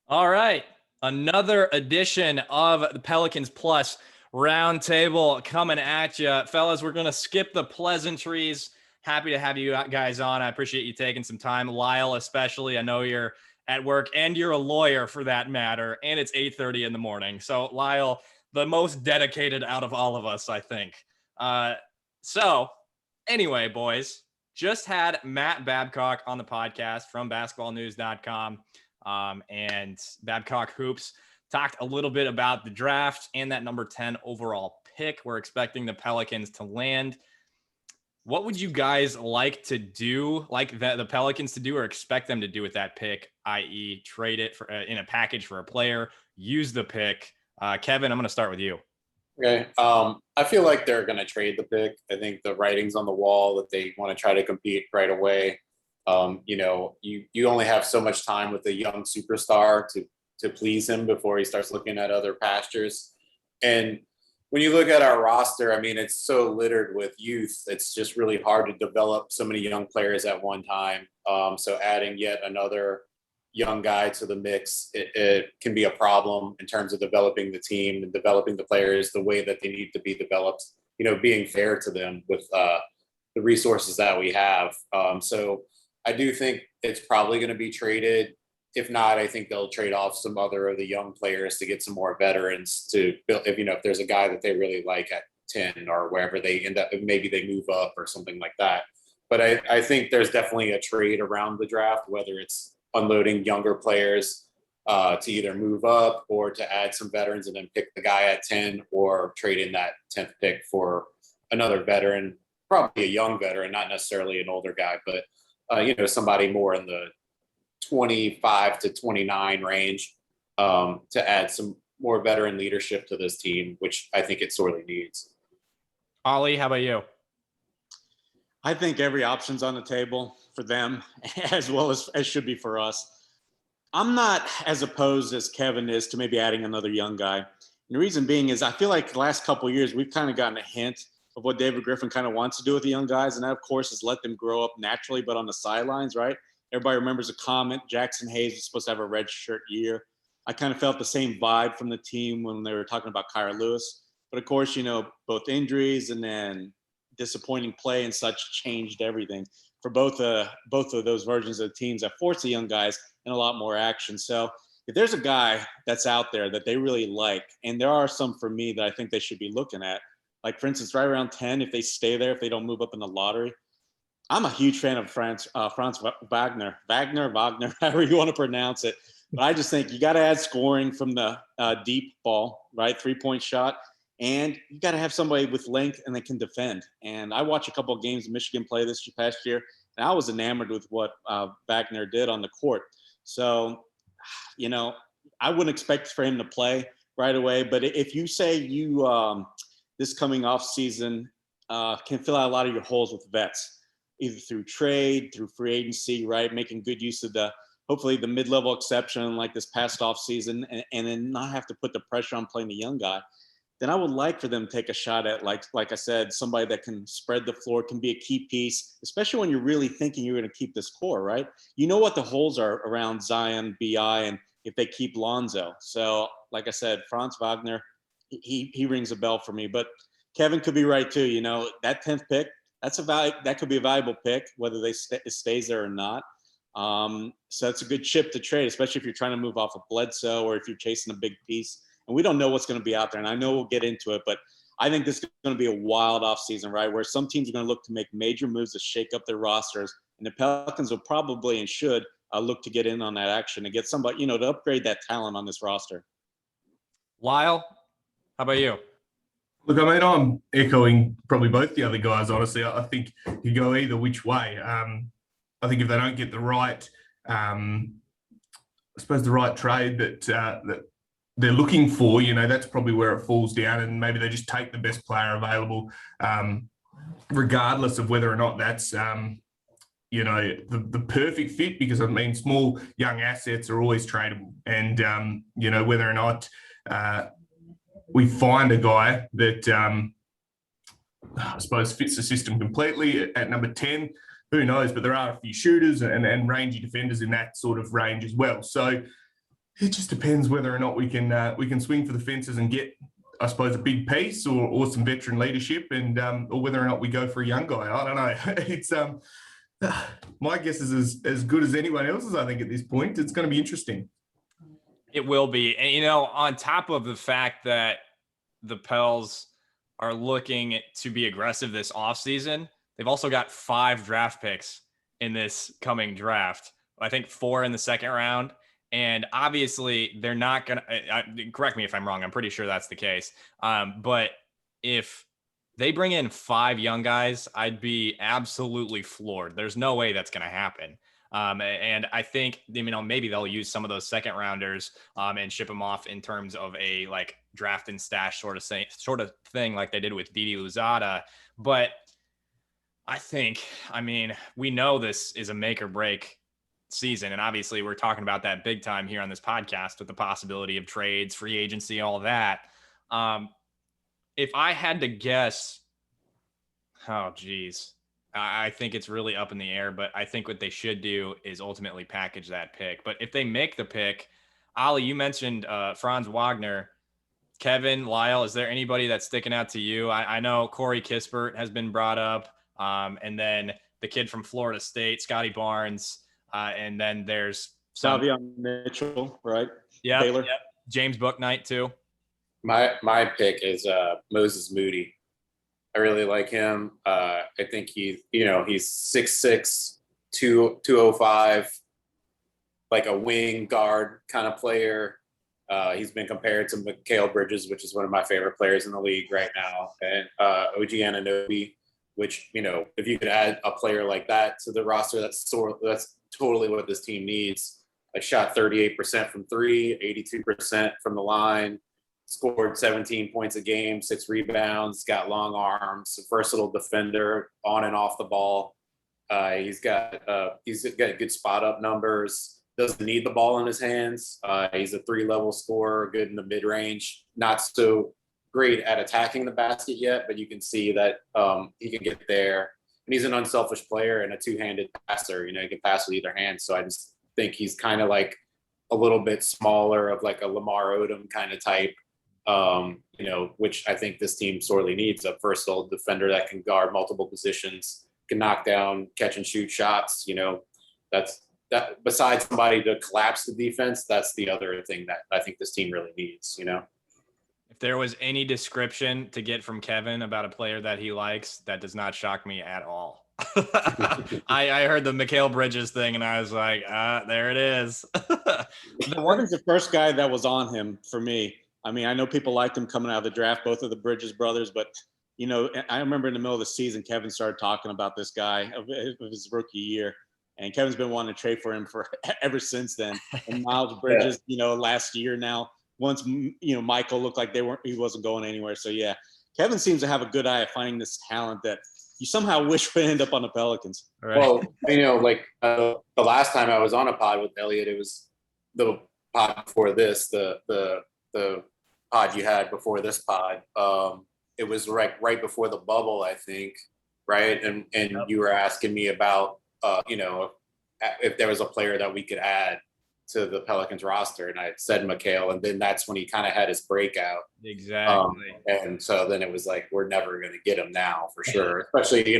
All right. Another edition of the Pelicans Plus Roundtable coming at you. Fellas, we're going to skip the pleasantries. Happy to have you guys on. I appreciate you taking some time. Lyle, especially. I know you're at work and you're a lawyer for that matter. And it's 8:30 in the morning. So, Lyle, the most dedicated out of all of us, I think. So, anyway, boys, just had Matt Babcock on the podcast from basketballnews.com. And Babcock Hoops talked a little bit about the draft and that number 10 overall pick. We're expecting the Pelicans to land. What would you guys like to do, like the Pelicans to do, or expect them to do with that pick, i.e. trade it for in a package for a player, use the pick? Kevin, I'm going to start with you. Okay. I feel like they're going to trade the pick. I think the writing's on the wall that they want to try to compete right away. You only have so much time with a young superstar to please him before he starts looking at other pastures. And when you look at our roster, I mean, it's so littered with youth. It's just really hard to develop so many young players at one time. So adding yet another young guy to the mix, it can be a problem in terms of developing the team and developing the players the way that they need to be developed, being fair to them with the resources that we have. So I do think it's probably going to be traded. If not, I think they'll trade off some other of the young players to get some more veterans to build. If there's a guy that they really like at 10 or wherever they end up, maybe they move up or something like that. But I think there's definitely a trade around the draft, whether it's unloading younger players to either move up or to add some veterans and then pick the guy at 10, or trade in that 10th pick for another veteran, probably a young veteran, not necessarily an older guy, but somebody more in the 25 to 29 range to add some more veteran leadership to this team, which I think it sorely needs. Ollie, how about you? I think every option's on the table for them as well as should be for us. I'm not as opposed as Kevin is to maybe adding another young guy. And the reason being is I feel like the last couple of years we've kind of gotten a hint of what David Griffin kind of wants to do with the young guys. And that, of course, is let them grow up naturally, but on the sidelines, right? Everybody remembers a comment. Jackson Hayes was supposed to have a red shirt year. I kind of felt the same vibe from the team when they were talking about Kyra Lewis. But, of course, both injuries and then disappointing play and such changed everything for both of those versions of the teams that forced the young guys in a lot more action. So if there's a guy that's out there that they really like, and there are some for me that I think they should be looking at, like, for instance, right around 10, if they stay there, if they don't move up in the lottery, I'm a huge fan of Franz Wagner, however you want to pronounce it. But I just think you got to add scoring from the deep ball, right? 3-point shot. And you got to have somebody with length and that can defend. And I watched a couple of games of Michigan play this past year, and I was enamored with what Wagner did on the court. So, I wouldn't expect for him to play right away. But if you say you this coming off season can fill out a lot of your holes with vets, either through trade, through free agency, right? Making good use of hopefully the mid-level exception like this past off season, and then not have to put the pressure on playing the young guy, then I would like for them to take a shot at, like I said, somebody that can spread the floor, can be a key piece, especially when you're really thinking you're going to keep this core, right? You know what the holes are around Zion, BI, and if they keep Lonzo. So, like I said, Franz Wagner, he rings a bell for me. But Kevin could be right too. That 10th pick, that could be a valuable pick, whether it stays there or not. So it's a good chip to trade, especially if you're trying to move off of Bledsoe or if you're chasing a big piece. And we don't know what's going to be out there. And I know we'll get into it, but I think this is going to be a wild offseason, right? Where some teams are going to look to make major moves to shake up their rosters. And the Pelicans will probably and should look to get in on that action and get somebody, to upgrade that talent on this roster. Lyle, how about you? Look, I mean, I'm echoing probably both the other guys, honestly. I think you go either which way. I think if they don't get the right, I suppose the right trade that they're looking for, that's probably where it falls down, and maybe they just take the best player available, regardless of whether or not that's, the perfect fit, because, I mean, small young assets are always tradable. And, whether or not we find a guy that, I suppose, fits the system completely at number 10, who knows? But there are a few shooters and rangy defenders in that sort of range as well. So, It just depends whether or not we can swing for the fences and get, I suppose, a big piece or some veteran leadership, and or whether or not we go for a young guy. I don't know. It's my guess is as good as anyone else's. I think at this point, it's going to be interesting. It will be, and on top of the fact that the Pels are looking to be aggressive this offseason, they've also got 5 draft picks in this coming draft. I think 4 in the second round. And obviously, they're not going to correct me if I'm wrong. I'm pretty sure that's the case. But if they bring in 5 young guys, I'd be absolutely floored. There's no way that's going to happen. And I think, maybe they'll use some of those second rounders and ship them off in terms of a like draft and stash sort of thing like they did with Didi Louzada. But I think, we know this is a make or break season. And obviously we're talking about that big time here on this podcast with the possibility of trades, free agency, all that. If I had to guess, I think it's really up in the air, but I think what they should do is ultimately package that pick. But if they make the pick, Ollie, you mentioned Franz Wagner, Kevin, Lyle, is there anybody that's sticking out to you? I know Corey Kispert has been brought up. And then the kid from Florida State, Scotty Barnes. And then there's Savion Mitchell, right? Yeah. Taylor. Yep. James Bouknight too. My pick is Moses Moody. I really like him. I think he's 6'6", 205, like a wing guard kind of player. He's been compared to Mikal Bridges, which is one of my favorite players in the league right now, and OG Anunoby, which, if you could add a player like that to the roster, that's totally what this team needs. I shot 38% from 3, 82% from the line, scored 17 points a game, 6 rebounds, got long arms, a versatile defender on and off the ball. He's got good spot up numbers, doesn't need the ball in his hands. He's a 3-level scorer, good in the mid range, not so great at attacking the basket yet, but you can see that he can get there. And he's an unselfish player and a 2-handed passer. He can pass with either hand. So I just think he's kind of like a little bit smaller of like a Lamar Odom kind of type, which I think this team sorely needs, a versatile defender that can guard multiple positions, can knock down, catch and shoot shots. That besides somebody to collapse the defense, that's the other thing that I think this team really needs, If there was any description to get from Kevin about a player that he likes, that does not shock me at all. I heard the Mikal Bridges thing and I was like, there it is. Kevin's the first guy that was on him for me. I know people liked him coming out of the draft, both of the Bridges brothers, but I remember in the middle of the season, Kevin started talking about this guy of his rookie year. And Kevin's been wanting to trade for him for ever since then. And Miles Bridges, last year now, once Michael looked like he wasn't going anywhere. So yeah, Kevin seems to have a good eye at finding this talent that you somehow wish would end up on the Pelicans. Right. Well, the last time I was on a pod with Elliot, it was the pod before this, the pod you had before this pod. It was right before the bubble, I think, right? And yep. You were asking me about if there was a player that we could add to the Pelicans roster, and I said Mikal, and then that's when he kind of had his breakout. Exactly. And so then it was like, we're never going to get him now for sure. Especially,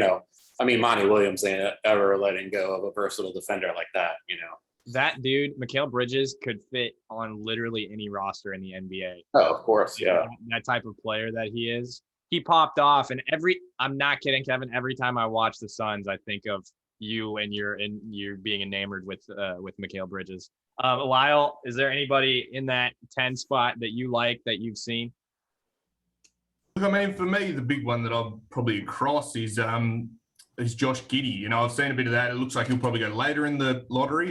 Monty Williams ain't ever letting go of a versatile defender like that, That dude, Mikal Bridges, could fit on literally any roster in the NBA. Oh, of course, yeah. That type of player that he is. He popped off, and I'm not kidding, Kevin, every time I watch the Suns, I think of you and you're being enamored with Mikal Bridges. Lyle, is there anybody in that 10 spot that you like that you've seen? Look, for me, the big one that I'm probably across is Josh Giddey. I've seen a bit of that. It looks like he'll probably go later in the lottery.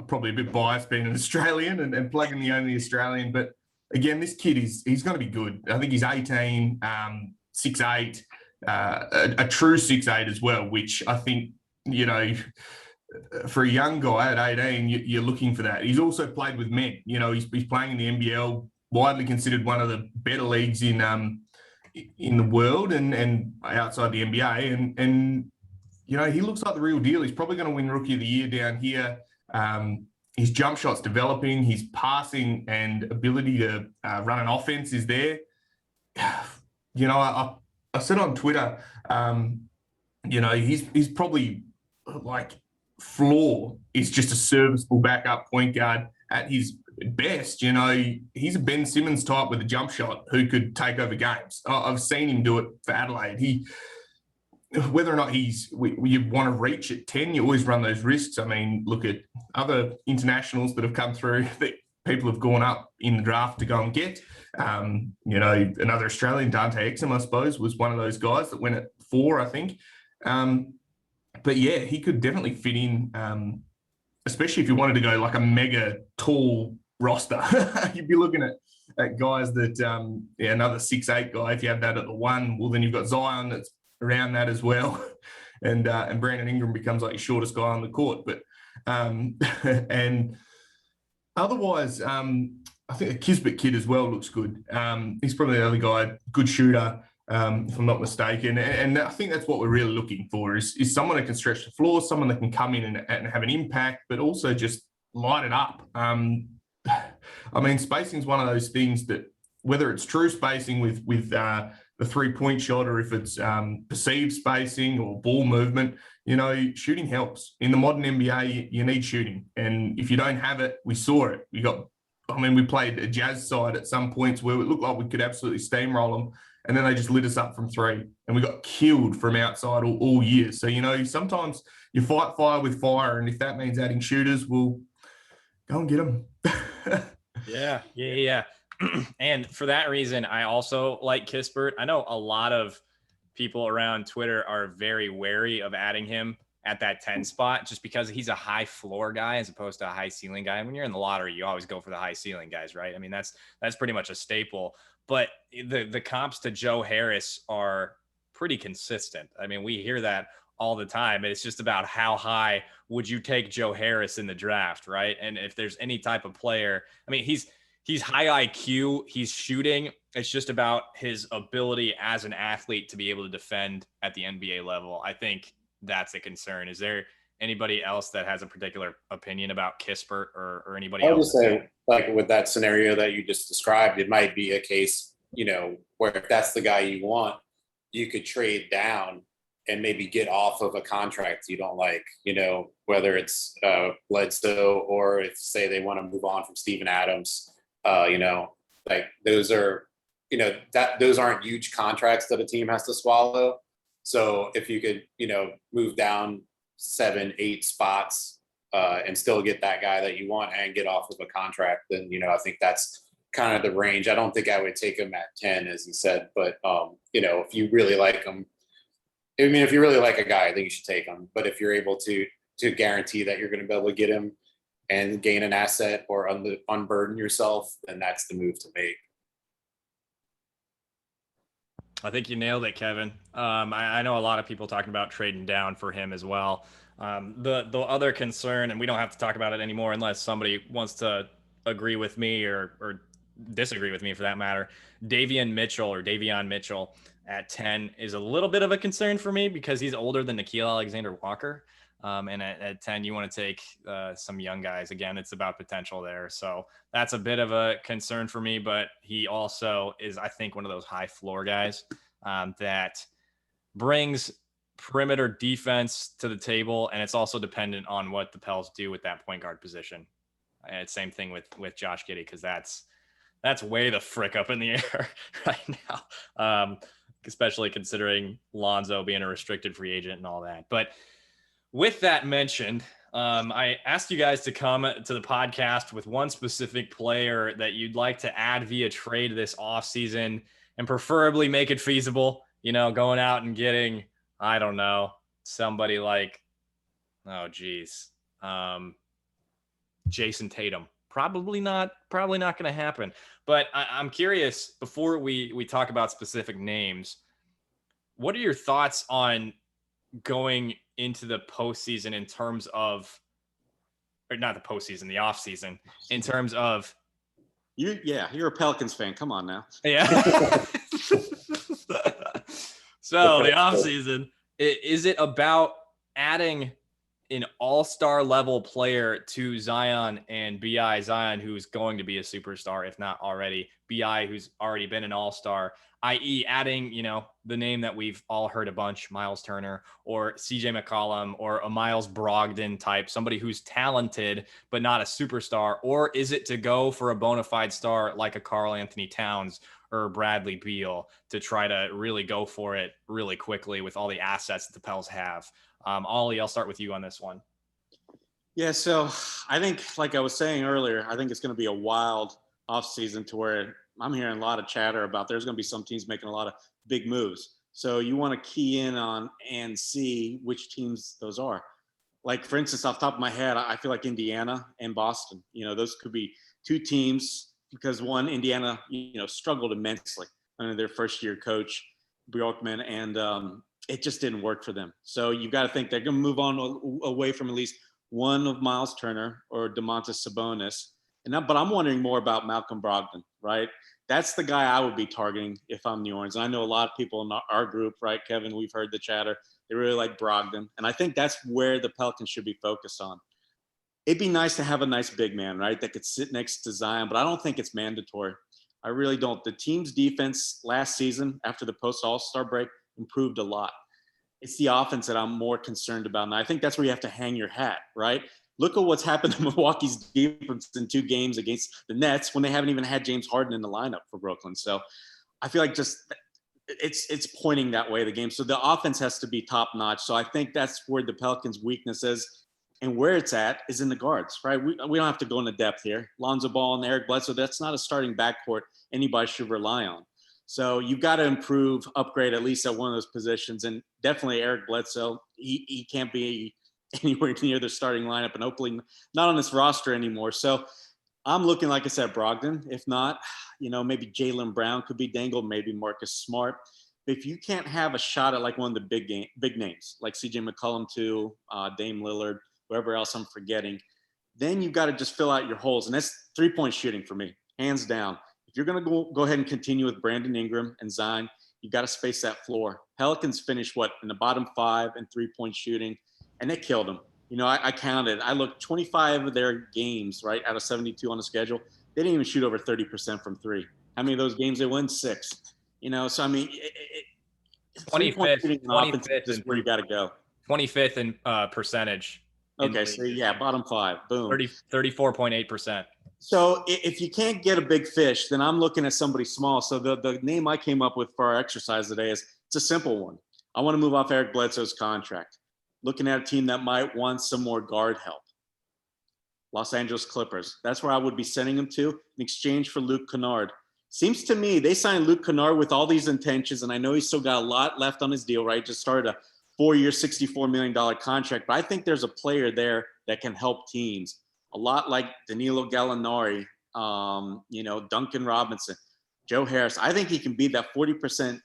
Probably a bit biased being an Australian and plugging the only Australian, but again, this kid he's going to be good. I think he's 18, 6'8", a true 6'8" as well, which I think, for a young guy at 18, you're looking for that. He's also played with men. He's playing in the NBL, widely considered one of the better leagues in the world and outside the NBA. And he looks like the real deal. He's probably going to win Rookie of the Year down here. his jump shot's developing, his passing and ability to run an offense is there. You know, I said on Twitter, you know, he's probably like floor is just a serviceable backup point guard at his best. You know, he's a Ben Simmons type with a jump shot who could take over games. I've seen him do it for Adelaide. Whether or not you want to reach at 10, you always run those risks. I mean, look at other internationals that have come through that people have gone up in the draft to go and get. You know, another Australian, Dante Exum, I suppose, was one of those guys that went at 4, I think. But yeah, he could definitely fit in, especially if you wanted to go like a mega tall roster. You'd be looking at guys that, another 6'8" guy. If you have that at the 1, well, then you've got Zion that's around that as well. And Brandon Ingram becomes like your shortest guy on the court. But, and otherwise, I think the Kisbet kid as well looks good. He's probably the other guy, good shooter, if I'm not mistaken. And I think that's what we're really looking for is someone that can stretch the floor, someone that can come in and have an impact, but also just light it up. I mean, spacing is one of those things that whether it's true spacing with the 3-point shot or if it's perceived spacing or ball movement, you know, shooting helps. In the modern NBA, you need shooting. And if you don't have it, we saw it. We played a Jazz side at some points where it looked like we could absolutely steamroll them. And then they just lit us up from 3. And we got killed from outside all year. So, you know, sometimes you fight fire with fire. And if that means adding shooters, we'll go and get them. Yeah. And for that reason, I also like Kispert. I know a lot of people around Twitter are very wary of adding him at that 10 spot just because he's a high floor guy as opposed to a high ceiling guy. When you're in the lottery, you always go for the high ceiling guys, right? I mean, that's pretty much a staple. But the comps to Joe Harris are pretty consistent. I mean, we hear that all the time. It's just about how high would you take Joe Harris in the draft, right? And if there's any type of player, I mean, he's high IQ, he's shooting. It's just about his ability as an athlete to be able to defend at the NBA level. I think that's a concern. Is there anybody else that has a particular opinion about Kispert or anybody else? I would just say, like with that scenario that you just described, it might be a case, you know, where if that's the guy you want, you could trade down and maybe get off of a contract you don't like, you know, whether it's Bledsoe or if, say, they want to move on from Steven Adams. You know, like those are, you know, those aren't huge contracts that a team has to swallow. So if you could, you know, move down 7-8 spots and still get that guy that you want and get off of a contract, then, you know, I think that's kind of the range. I don't think I would take him at 10, as he said, but, you know, if you really like him, I mean, if you really like a guy, I think you should take him. But if you're able to guarantee that you're going to be able to get him and gain an asset or unburden yourself, then that's the move to make. I think you nailed it, Kevin. I know a lot of people talking about trading down for him as well. The other concern, and we don't have to talk about it anymore unless somebody wants to agree with me or disagree with me for that matter, Davion Mitchell at 10 is a little bit of a concern for me because he's older than Nickeil Alexander-Walker. And at 10, you want to take some young guys. Again, it's about potential there. So that's a bit of a concern for me, but he also is, I think, one of those high floor guys that brings perimeter defense to the table. And it's also dependent on what the Pels do with that point guard position. And it's same thing with Josh Giddey, because that's way the frick up in the air right now, especially considering Lonzo being a restricted free agent and all that. But with that mentioned, I asked you guys to come to the podcast with one specific player that you'd like to add via trade this offseason and preferably make it feasible, you know, going out and getting, I don't know, somebody like, Jason Tatum. Probably not going to happen. But I'm curious, before we talk about specific names, what are your thoughts on going into the postseason in terms of, or not the postseason, the offseason, in terms of you're a Pelicans fan. Come on now. Yeah. So the offseason, is it about adding an all-star level player to Zion and BI. Zion, who's going to be a superstar, if not already. BI, who's already been an all-star, i.e. adding, the name that we've all heard a bunch, Miles Turner or CJ McCollum or a Miles Brogdon type, somebody who's talented but not a superstar? Or is it to go for a bona fide star like a Karl Anthony Towns or Bradley Beal to try to really go for it really quickly with all the assets that the Pels have? Ollie, I'll start with you on this one. Yeah, so I think, like I was saying earlier, I think it's going to be a wild offseason to where I'm hearing a lot of chatter about there's going to be some teams making a lot of big moves. So you want to key in on and see which teams those are. Like, for instance, off the top of my head, I feel like Indiana and Boston. Those could be two teams because one, Indiana, struggled immensely under their first-year coach, Bjorkman, and it just didn't work for them. So you've got to think they're going to move on away from at least one of Miles Turner or Domantas Sabonis. But I'm wondering more about Malcolm Brogdon, right? That's the guy I would be targeting if I'm New Orleans. And I know a lot of people in our group, right, Kevin, we've heard the chatter. They really like Brogdon. And I think that's where the Pelicans should be focused on. It'd be nice to have a nice big man, right, that could sit next to Zion, but I don't think it's mandatory. I really don't. The team's defense last season after the post-All-Star break improved a lot. It's the offense that I'm more concerned about. And I think that's where you have to hang your hat, right? Look at what's happened to Milwaukee's defense in 2 games against the Nets when they haven't even had James Harden in the lineup for Brooklyn. So I feel like just it's pointing that way, the game. So the offense has to be top notch. So I think that's where the Pelicans' weakness is. And where it's at is in the guards, right? We don't have to go into depth here. Lonzo Ball and Eric Bledsoe, that's not a starting backcourt anybody should rely on. So you've got to improve, upgrade at least at one of those positions. And definitely Eric Bledsoe, he can't be anywhere near the starting lineup and hopefully not on this roster anymore. So I'm looking, like I said, Brogdon. If not, maybe Jaylen Brown could be dangled, maybe Marcus Smart. But if you can't have a shot at like one of the big names, like CJ McCollum too, Dame Lillard, whoever else I'm forgetting, then you've got to just fill out your holes. And that's 3-point shooting for me, hands down. If you're going to go ahead and continue with Brandon Ingram and Zion, you've got to space that floor. Pelicans finished, in the bottom 5 in 3-point shooting, and they killed them. I counted. I looked 25 of their games, right, out of 72 on the schedule. They didn't even shoot over 30% from 3. How many of those games they win? 6. So, I mean, 25th, shooting in offense is where you got to go. 25th in percentage. Okay, so yeah, bottom 5, boom. 34.8%. So if you can't get a big fish, then I'm looking at somebody small. So the name I came up with for our exercise today it's a simple one. I want to move off Eric Bledsoe's contract. Looking at a team that might want some more guard help. Los Angeles Clippers. That's where I would be sending him to in exchange for Luke Kennard. Seems to me they signed Luke Kennard with all these intentions, and I know he's still got a lot left on his deal, right? Just started a 4-year, $64 million contract. But I think there's a player there that can help teams. A lot like Danilo Gallinari, Duncan Robinson, Joe Harris. I think he can be that 40%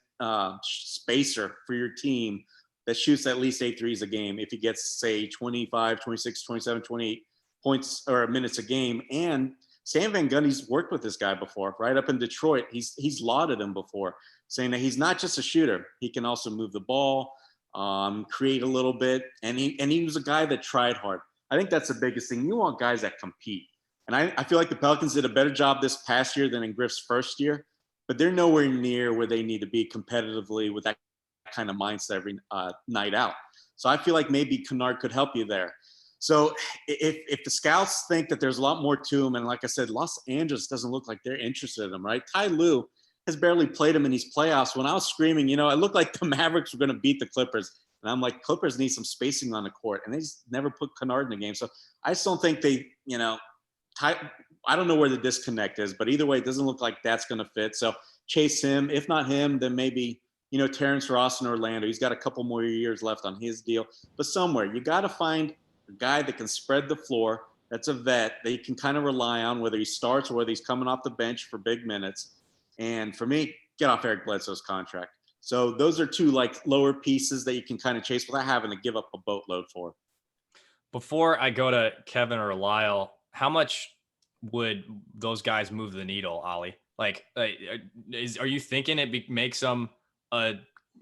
spacer for your team that shoots at least 8 threes a game if he gets, say, 25, 26, 27, 28 points or minutes a game. And Sam Van Gundy's worked with this guy before, right up in Detroit. He's lauded him before, saying that he's not just a shooter. He can also move the ball, create a little bit. And he was a guy that tried hard. I think that's the biggest thing. You want guys that compete. And I feel like the Pelicans did a better job this past year than in Griff's first year, but they're nowhere near where they need to be competitively with that kind of mindset every night out. So I feel like maybe Kennard could help you there. So if the scouts think that there's a lot more to him, and like I said, Los Angeles doesn't look like they're interested in him, right? Ty Lue has barely played him in these playoffs. When I was screaming, it looked like the Mavericks were going to beat the Clippers. And I'm like, Clippers need some spacing on the court. And they just never put Kennard in the game. So I just don't think they, I don't know where the disconnect is. But either way, it doesn't look like that's going to fit. So chase him. If not him, then maybe, Terrence Ross in Orlando. He's got a couple more years left on his deal. But somewhere, you got to find a guy that can spread the floor, that's a vet, that you can kind of rely on, whether he starts or whether he's coming off the bench for big minutes. And for me, get off Eric Bledsoe's contract. So those are 2 lower pieces that you can kind of chase without having to give up a boatload for. Before I go to Kevin or Lyle, how much would those guys move the needle, Ollie? Are you thinking it makes them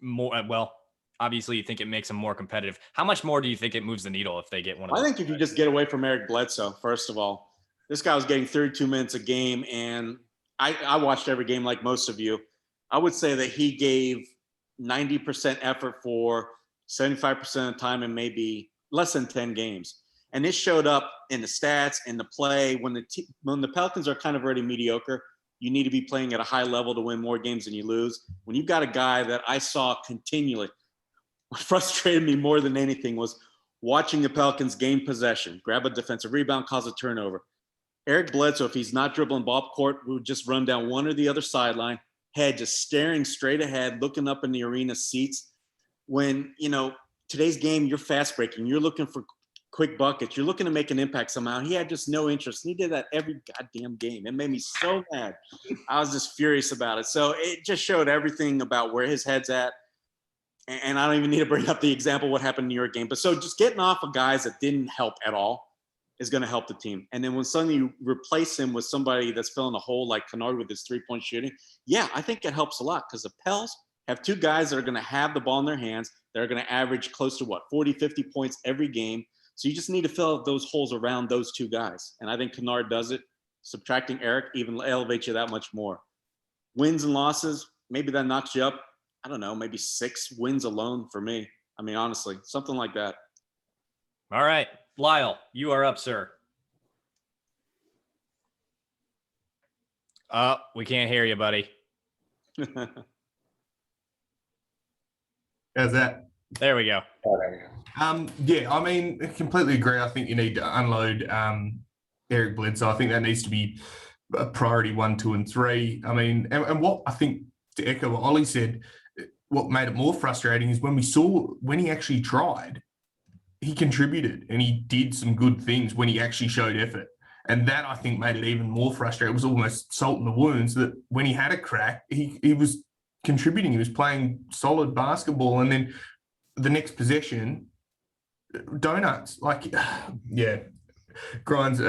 more? Well, obviously you think it makes them more competitive. How much more do you think it moves the needle if they get one of those? I think if you just get away from Eric Bledsoe, first of all, this guy was getting 32 minutes a game, and I watched every game like most of you. I would say that he gave 90% effort for 75% of the time in maybe less than 10 games. And this showed up in the stats and the play. When the Pelicans are kind of already mediocre, you need to be playing at a high level to win more games than you lose. When you've got a guy that I saw continually, what frustrated me more than anything was watching the Pelicans gain possession, grab a defensive rebound, cause a turnover. Eric Bledsoe, if he's not dribbling ball court, would just run down one or the other sideline, head just staring straight ahead, looking up in the arena seats. When, today's game, you're fast breaking. You're looking for quick buckets. You're looking to make an impact somehow. He had just no interest. And he did that every goddamn game. It made me so mad. I was just furious about it. So it just showed everything about where his head's at. And I don't even need to bring up the example of what happened in the New York game. But so just getting off of guys that didn't help at all is going to help the team. And then when suddenly you replace him with somebody that's filling a hole like Kennard with his three-point shooting, yeah, I think it helps a lot because the Pels have two guys that are going to have the ball in their hands. They're going to average close to 40, 50 points every game. So you just need to fill those holes around those two guys. And I think Kennard does it. Subtracting Eric even elevates you that much more. Wins and losses, maybe that knocks you up, I don't know, maybe 6 wins alone for me. I mean, honestly, something like that. All right. Lyle, you are up, sir. We can't hear you, buddy. How's that? There we go. Yeah, I mean, I completely agree. I think you need to unload Eric Bledsoe. I think that needs to be a priority 1, 2, and 3. I mean, and what I think, to echo what Ollie said, what made it more frustrating is when he actually tried, he contributed and he did some good things when he actually showed effort. And that, I think, made it even more frustrating. It was almost salt in the wounds that when he had a crack, he was contributing. He was playing solid basketball. And then the next possession, donuts. Grinds,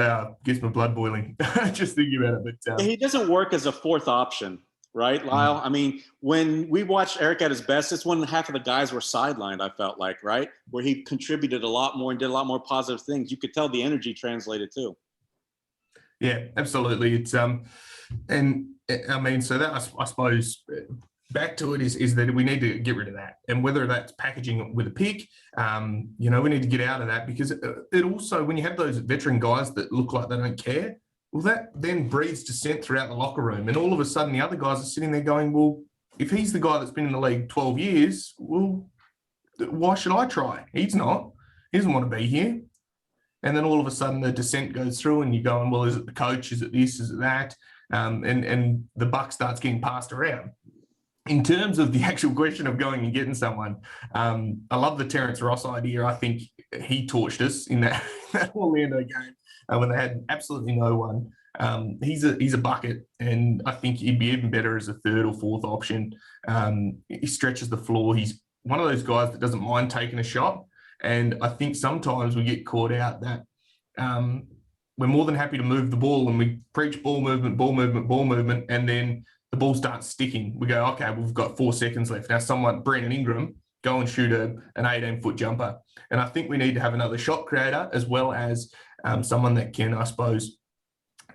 gets my blood boiling just thinking about it. But he doesn't work as a fourth option, right, Lyle? I mean, when we watched Eric at his best, it's when half of the guys were sidelined, I felt like, right? Where he contributed a lot more and did a lot more positive things. You could tell the energy translated too. Yeah, absolutely. It's and I mean, so that I suppose back to it is that we need to get rid of that, and whether that's packaging it with a pick, we need to get out of that because it also, when you have those veteran guys that look like they don't care, well, that then breeds dissent throughout the locker room, and all of a sudden the other guys are sitting there going, well, if he's the guy that's been in the league 12 years, well, why should I try? He's not. He doesn't want to be here. And then all of a sudden the dissent goes through and you're going, well, is it the coach? Is it this? Is it that? And the buck starts getting passed around. In terms of the actual question of going and getting someone, I love the Terrence Ross idea. I think he torched us in that Orlando game when they had absolutely no one. He's a bucket, and I think he'd be even better as a third or fourth option. He stretches the floor. He's one of those guys that doesn't mind taking a shot. And I think sometimes we get caught out that we're more than happy to move the ball, and we preach ball movement, and then the ball starts sticking. We go, okay, we've got 4 seconds left. Now someone, Brandon Ingram, go and shoot an 18-foot jumper. And I think we need to have another shot creator as well as someone that can, I suppose,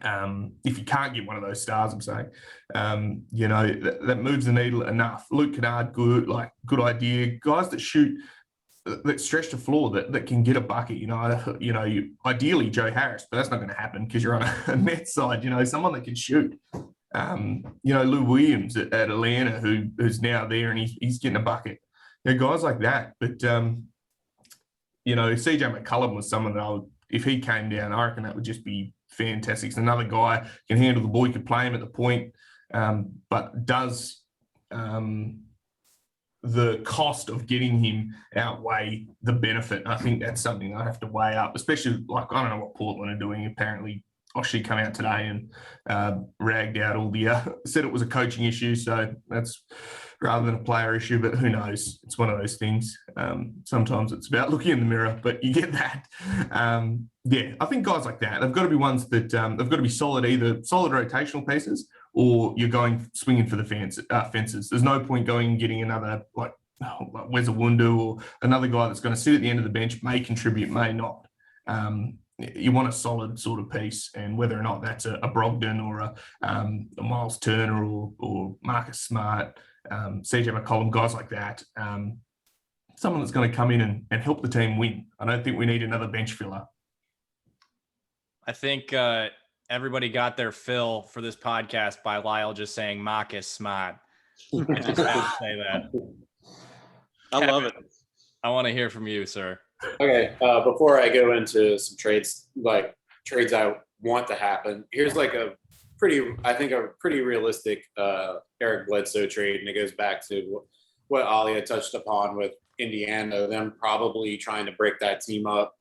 if you can't get one of those stars, I'm saying, that moves the needle enough. Luke Kennard, good idea. Guys that shoot, that stretch the floor, that can get a bucket, ideally Joe Harris, but that's not going to happen because you're on a net side, someone that can shoot. Lou Williams at Atlanta, who's now there and he's getting a bucket. Guys like that. But, CJ McCullum was someone that if he came down, I reckon that would just be fantastic. It's another guy can handle the ball. You could play him at the point, but does the cost of getting him outweigh the benefit? I think that's something I have to weigh up, especially I don't know what Portland are doing. Apparently, Oshie come out today and ragged out all the said it was a coaching issue, so that's rather than a player issue, but who knows? It's one of those things. Sometimes it's about looking in the mirror, but you get that. I think guys like that, they've got to be ones that they've got to be solid, either solid rotational pieces or you're going swinging for the fences. There's no point going and getting another Wezawundu or another guy that's going to sit at the end of the bench, may contribute, may not. You want a solid sort of piece, and whether or not that's a Brogdon or a Miles Turner or Marcus Smart, CJ McCollum, guys like that, someone that's going to come in and help the team win. I don't think we need another bench filler. I think everybody got their fill for this podcast by Lyle just saying Marcus Smart. I just had to say that. I love it. I want to hear from you, sir. Okay, before I go into some trades I want to happen, here's like a pretty realistic Eric Bledsoe trade, and it goes back to what Ollie had touched upon with Indiana, them probably trying to break that team up,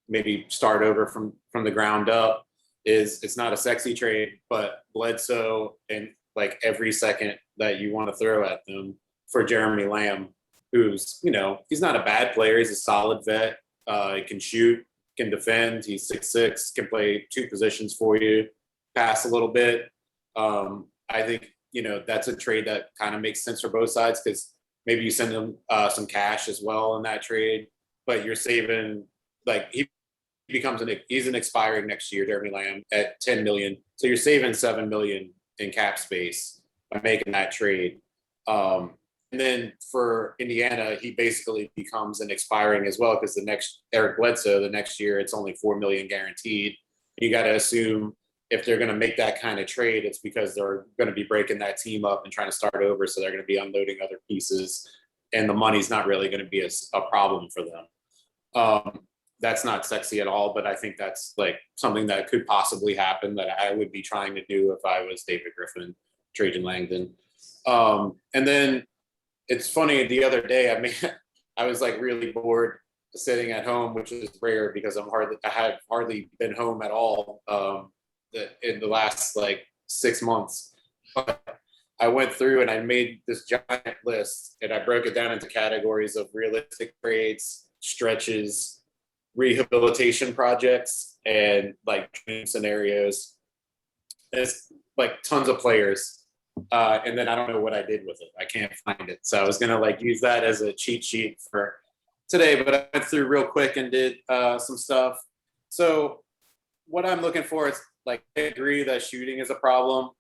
maybe start over from the ground up. It's not a sexy trade, but Bledsoe and like every second that you want to throw at them for Jeremy Lamb, who's, he's not a bad player. He's a solid vet. He can shoot, can defend. He's 6'6", can play two positions for you, pass a little bit. I think, that's a trade that kind of makes sense for both sides, because maybe you send him some cash as well in that trade, but you're saving, like, he's an expiring next year, Jeremy Lamb, at $10 million. So you're saving $7 million in cap space by making that trade. And then for Indiana, he basically becomes an expiring as well, because the next Eric Bledsoe, the next year, it's only $4 million guaranteed. You got to assume if they're going to make that kind of trade, it's because they're going to be breaking that team up and trying to start over. So they're going to be unloading other pieces, and the money's not really going to be a problem for them. That's not sexy at all, but I think that's like something that could possibly happen that I would be trying to do if I was David Griffin, Trajan Langdon. And then it's funny, the other day, I was like really bored sitting at home, which is rare because I had hardly been home at all in the last like 6 months. But I went through and I made this giant list, and I broke it down into categories of realistic trades, stretches, rehabilitation projects, and like dream scenarios. It's like tons of players. And then I don't know what I did with it. I can't find it. So I was going to like use that as a cheat sheet for today, but I went through real quick and did some stuff. So what I'm looking for is, like, I agree that shooting is a problem.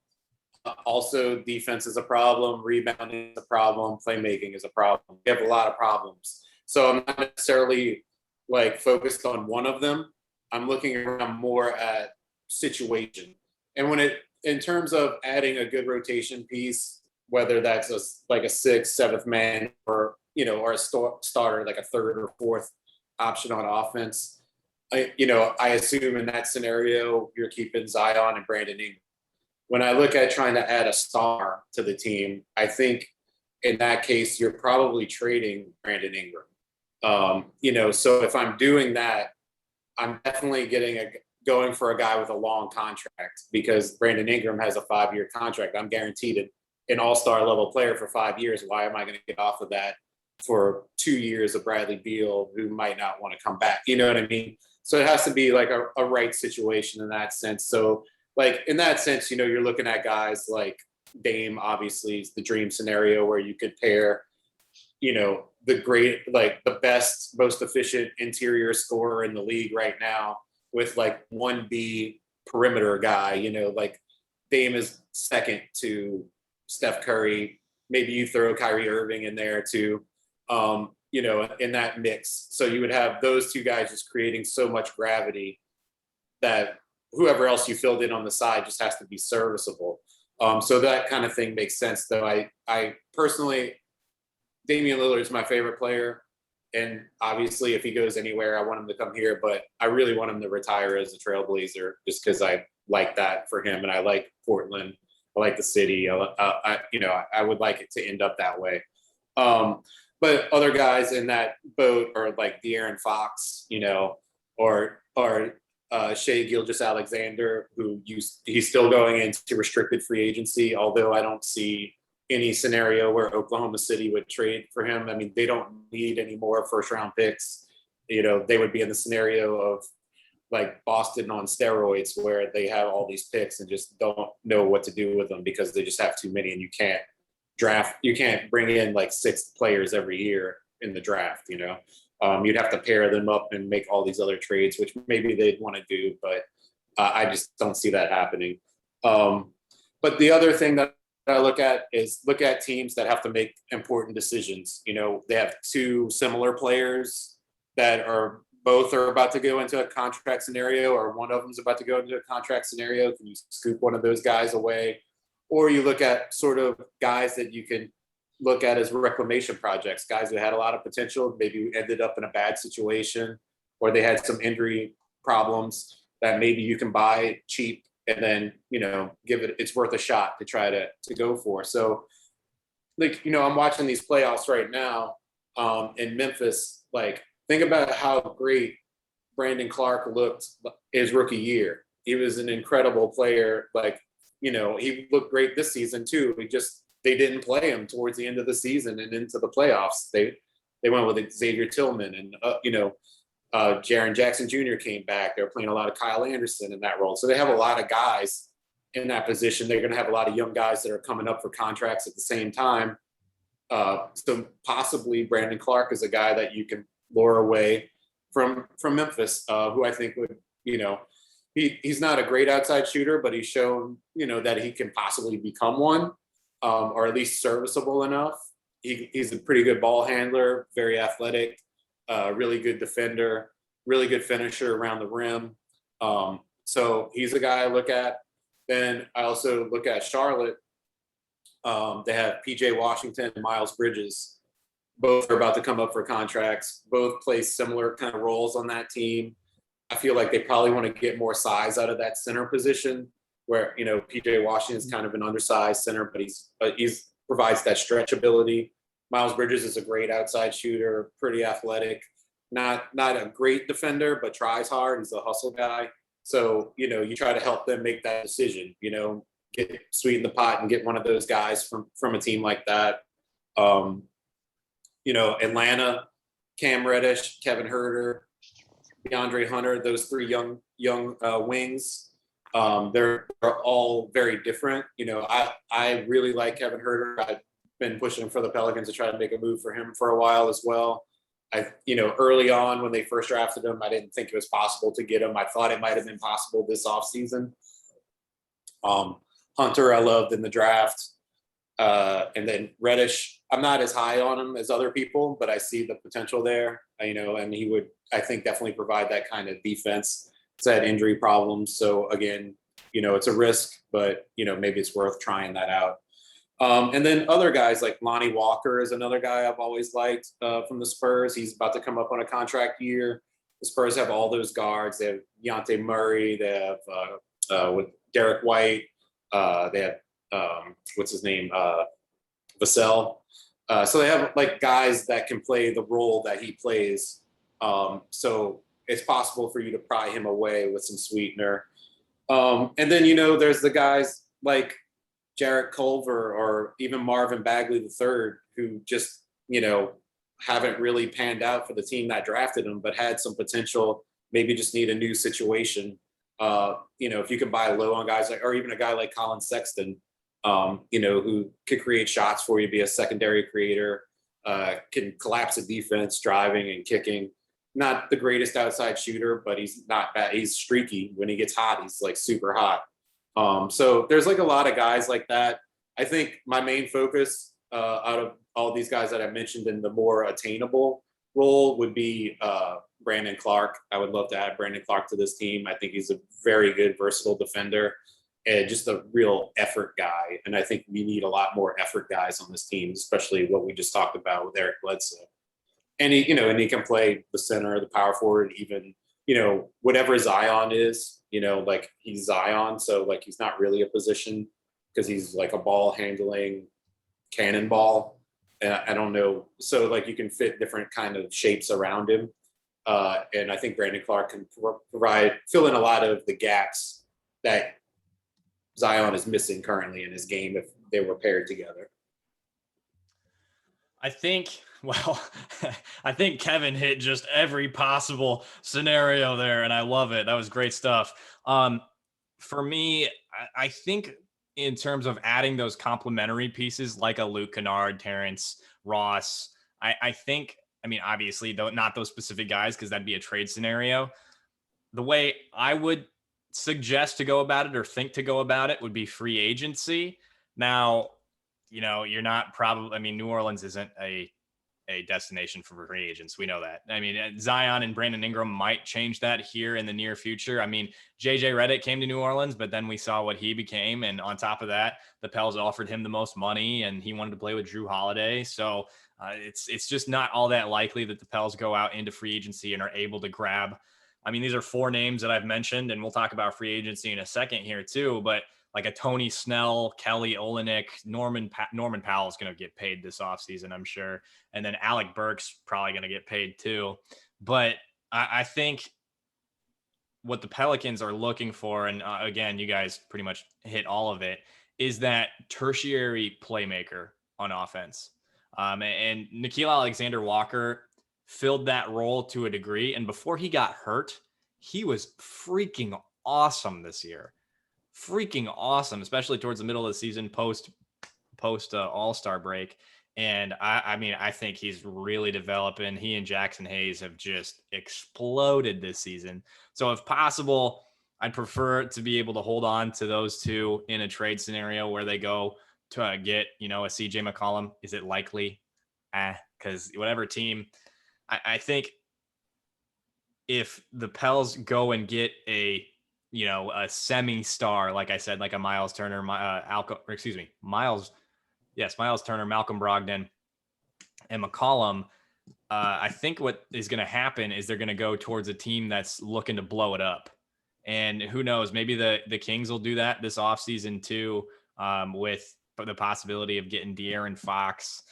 Also, defense is a problem. Rebounding is a problem. Playmaking is a problem. We have a lot of problems. So I'm not necessarily like focused on one of them. I'm looking around more at situation. And in terms of adding a good rotation piece, whether that's a sixth, seventh man, or a starter, like a third or fourth option on offense, I assume in that scenario you're keeping Zion and Brandon Ingram. When I look at trying to add a star to the team, I think in that case you're probably trading Brandon Ingram. So if I'm doing that, I'm definitely going for a guy with a long contract, because Brandon Ingram has a 5-year contract. I'm guaranteed an all-star level player for 5 years. Why am I going to get off of that for 2 years of Bradley Beal, who might not want to come back? You know what I mean? So it has to be like a right situation in that sense. So like in that sense, you're looking at guys like Dame, obviously is the dream scenario where you could pair, the best, most efficient interior scorer in the league right now with like 1B perimeter guy. Like Dame is second to Steph Curry. Maybe you throw Kyrie Irving in there too, in that mix. So you would have those two guys just creating so much gravity that whoever else you filled in on the side just has to be serviceable. So that kind of thing makes sense, though. I personally, Damian Lillard is my favorite player. And obviously, if he goes anywhere, I want him to come here. But I really want him to retire as a Trailblazer, just because I like that for him. And I like Portland. I like the city. I would like it to end up that way. But other guys in that boat are like De'Aaron Fox, or Shai Gilgeous-Alexander, who he's still going into restricted free agency, although I don't see any scenario where Oklahoma City would trade for him. I mean, they don't need any more first-round picks. They would be in the scenario of like Boston on steroids, where they have all these picks and just don't know what to do with them because they just have too many, and you can't draft. You can't bring in like 6 players every year in the draft. You'd have to pair them up and make all these other trades, which maybe they'd want to do, but I just don't see that happening. But the other thing that I look at teams that have to make important decisions. They have 2 similar players that are about to go into a contract scenario, or one of them is about to go into a contract scenario. Can you scoop one of those guys away? Or you look at sort of guys that you can look at as reclamation projects, guys who had a lot of potential, maybe ended up in a bad situation, or they had some injury problems that maybe you can buy cheap and then, it's worth a shot to try to go for. So, I'm watching these playoffs right now in Memphis. Think about how great Brandon Clark looked his rookie year. He was an incredible player. He looked great this season too. They didn't play him towards the end of the season and into the playoffs. They went with Xavier Tillman and Jaren Jackson Jr. came back. They're playing a lot of Kyle Anderson in that role. So they have a lot of guys in that position. They're going to have a lot of young guys that are coming up for contracts at the same time. So possibly Brandon Clark is a guy that you can lure away from Memphis, who I think would, he's not a great outside shooter, but he's shown, that he can possibly become one, or at least serviceable enough. He's a pretty good ball handler, very athletic, really good defender, really good finisher around the rim. So he's a guy I look at. Then I also look at Charlotte. They have PJ Washington and Miles Bridges. Both are about to come up for contracts. Both play similar kind of roles on that team. I feel like they probably want to get more size out of that center position, where PJ Washington is kind of an undersized center, but he's provides that stretchability. Miles Bridges is a great outside shooter, pretty athletic, not a great defender, but tries hard. He's a hustle guy. So you try to help them make that decision. Sweeten the pot and get one of those guys from a team like that. Atlanta, Cam Reddish, Kevin Huerter, DeAndre Hunter, those 3 young wings. They're all very different. I really like Kevin Huerter. I've been pushing for the Pelicans to try to make a move for him for a while as well. Early on when they first drafted him, I didn't think it was possible to get him. I thought it might have been possible this offseason. Hunter, I loved in the draft. And then Reddish, I'm not as high on him as other people, but I see the potential there, and he would, I think, definitely provide that kind of defense. He's had injury problems. So again, it's a risk, but, maybe it's worth trying that out. And then other guys like Lonnie Walker is another guy I've always liked from the Spurs. He's about to come up on a contract year. The Spurs have all those guards. They have Dejounte Murray. They have with Derek White. They have what's his name? Vassell. So they have guys that can play the role that he plays. So it's possible for you to pry him away with some sweetener. And then, there's the guys like Jarrett Culver or even Marvin Bagley III, who just, haven't really panned out for the team that drafted him, but had some potential, maybe just need a new situation. If you can buy low on guys or even a guy like Colin Sexton, who could create shots for you, be a secondary creator, can collapse a defense, driving and kicking. Not the greatest outside shooter, but he's not bad. He's streaky. When he gets hot, he's super hot. So there's a lot of guys like that. I think my main focus out of all these guys that I mentioned in the more attainable role would be Brandon Clark. I would love to add Brandon Clark to this team. I think he's a very good, versatile defender and just a real effort guy. And I think we need a lot more effort guys on this team, especially what we just talked about with Eric Bledsoe. And he can play the center, the power forward, even, whatever Zion is, he's Zion. So he's not really a position because he's a ball handling cannonball. And I don't know. So you can fit different kind of shapes around him. And I think Brandon Clark can fill in a lot of the gaps that Zion is missing currently in his game if they were paired together. I think Kevin hit just every possible scenario there, and I love it. That was great stuff. For me, I think in terms of adding those complementary pieces like a Luke Kennard, Terrence Ross, I think, I mean, obviously, though, not those specific guys, because that'd be a trade scenario. The way I would suggest to go about it or think to go about it would be free agency. Now, you're not probably, I mean, New Orleans isn't a destination for free agents. We know that. I mean, Zion and Brandon Ingram might change that here in the near future. I mean, JJ Redick came to New Orleans, but then we saw what he became. And on top of that, the Pels offered him the most money and he wanted to play with Drew Holiday. So it's just not all that likely that the Pels go out into free agency and are able to grab. I mean, these are 4 names that I've mentioned, and we'll talk about free agency in a second here too, but like a Tony Snell, Kelly Olynyk, Norman Powell is going to get paid this offseason, I'm sure. And then Alec Burks probably going to get paid too. But I think what the Pelicans are looking for, and again, you guys pretty much hit all of it, is that tertiary playmaker on offense. And Nickeil Alexander-Walker filled that role to a degree. And before he got hurt, he was freaking awesome this year. Freaking awesome, especially towards the middle of the season, post All-Star break. And I mean, I think he's really developing. He and Jackson Hayes have just exploded this season. So if possible, I'd prefer to be able to hold on to those two in a trade scenario where they go to get, a CJ McCollum. Is it likely? Because whatever team, I think if the Pels go and get a semi-star, like I said, like a Miles Turner, Miles Turner, Malcolm Brogdon, and McCollum. I think what is going to happen is they're going to go towards a team that's looking to blow it up. And who knows, maybe the Kings will do that this offseason too, with the possibility of getting De'Aaron Fox.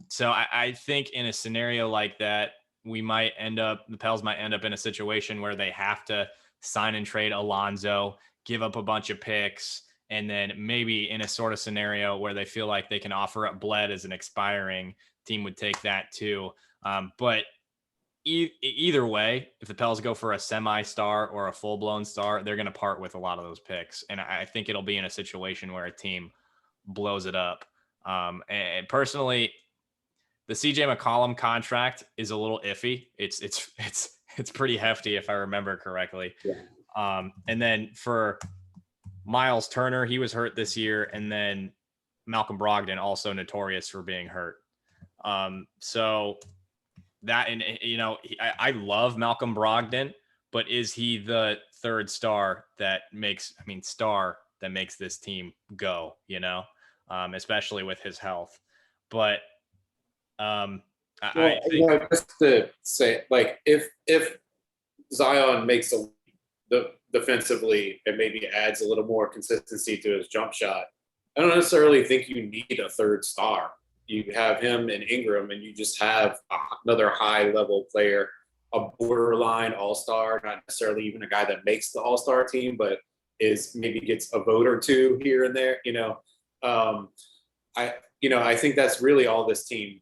So I think in a scenario like that, the Pels might end up in a situation where they have to sign and trade Alonzo, give up a bunch of picks, and then maybe in a sort of scenario where they feel like they can offer up Bled as an expiring, team would take that too. But either way, if the Pels go for a semi-star or a full-blown star, they're going to part with a lot of those picks. And I think it'll be in a situation where a team blows it up. And personally, the CJ McCollum contract is a little iffy. It's pretty hefty if I remember correctly. Yeah. And then for Miles Turner, he was hurt this year, and then Malcolm Brogdon, also notorious for being hurt. So that, and I love Malcolm Brogdon, but is he the third star that makes this team go? Especially with his health. But I think just to say, like, if Zion makes the defensively and maybe adds a little more consistency to his jump shot, I don't necessarily think you need a third star. You have him and Ingram, and you just have another high-level player, a borderline all-star, not necessarily even a guy that makes the all-star team, but maybe gets a vote or two here and there. I think that's really all this team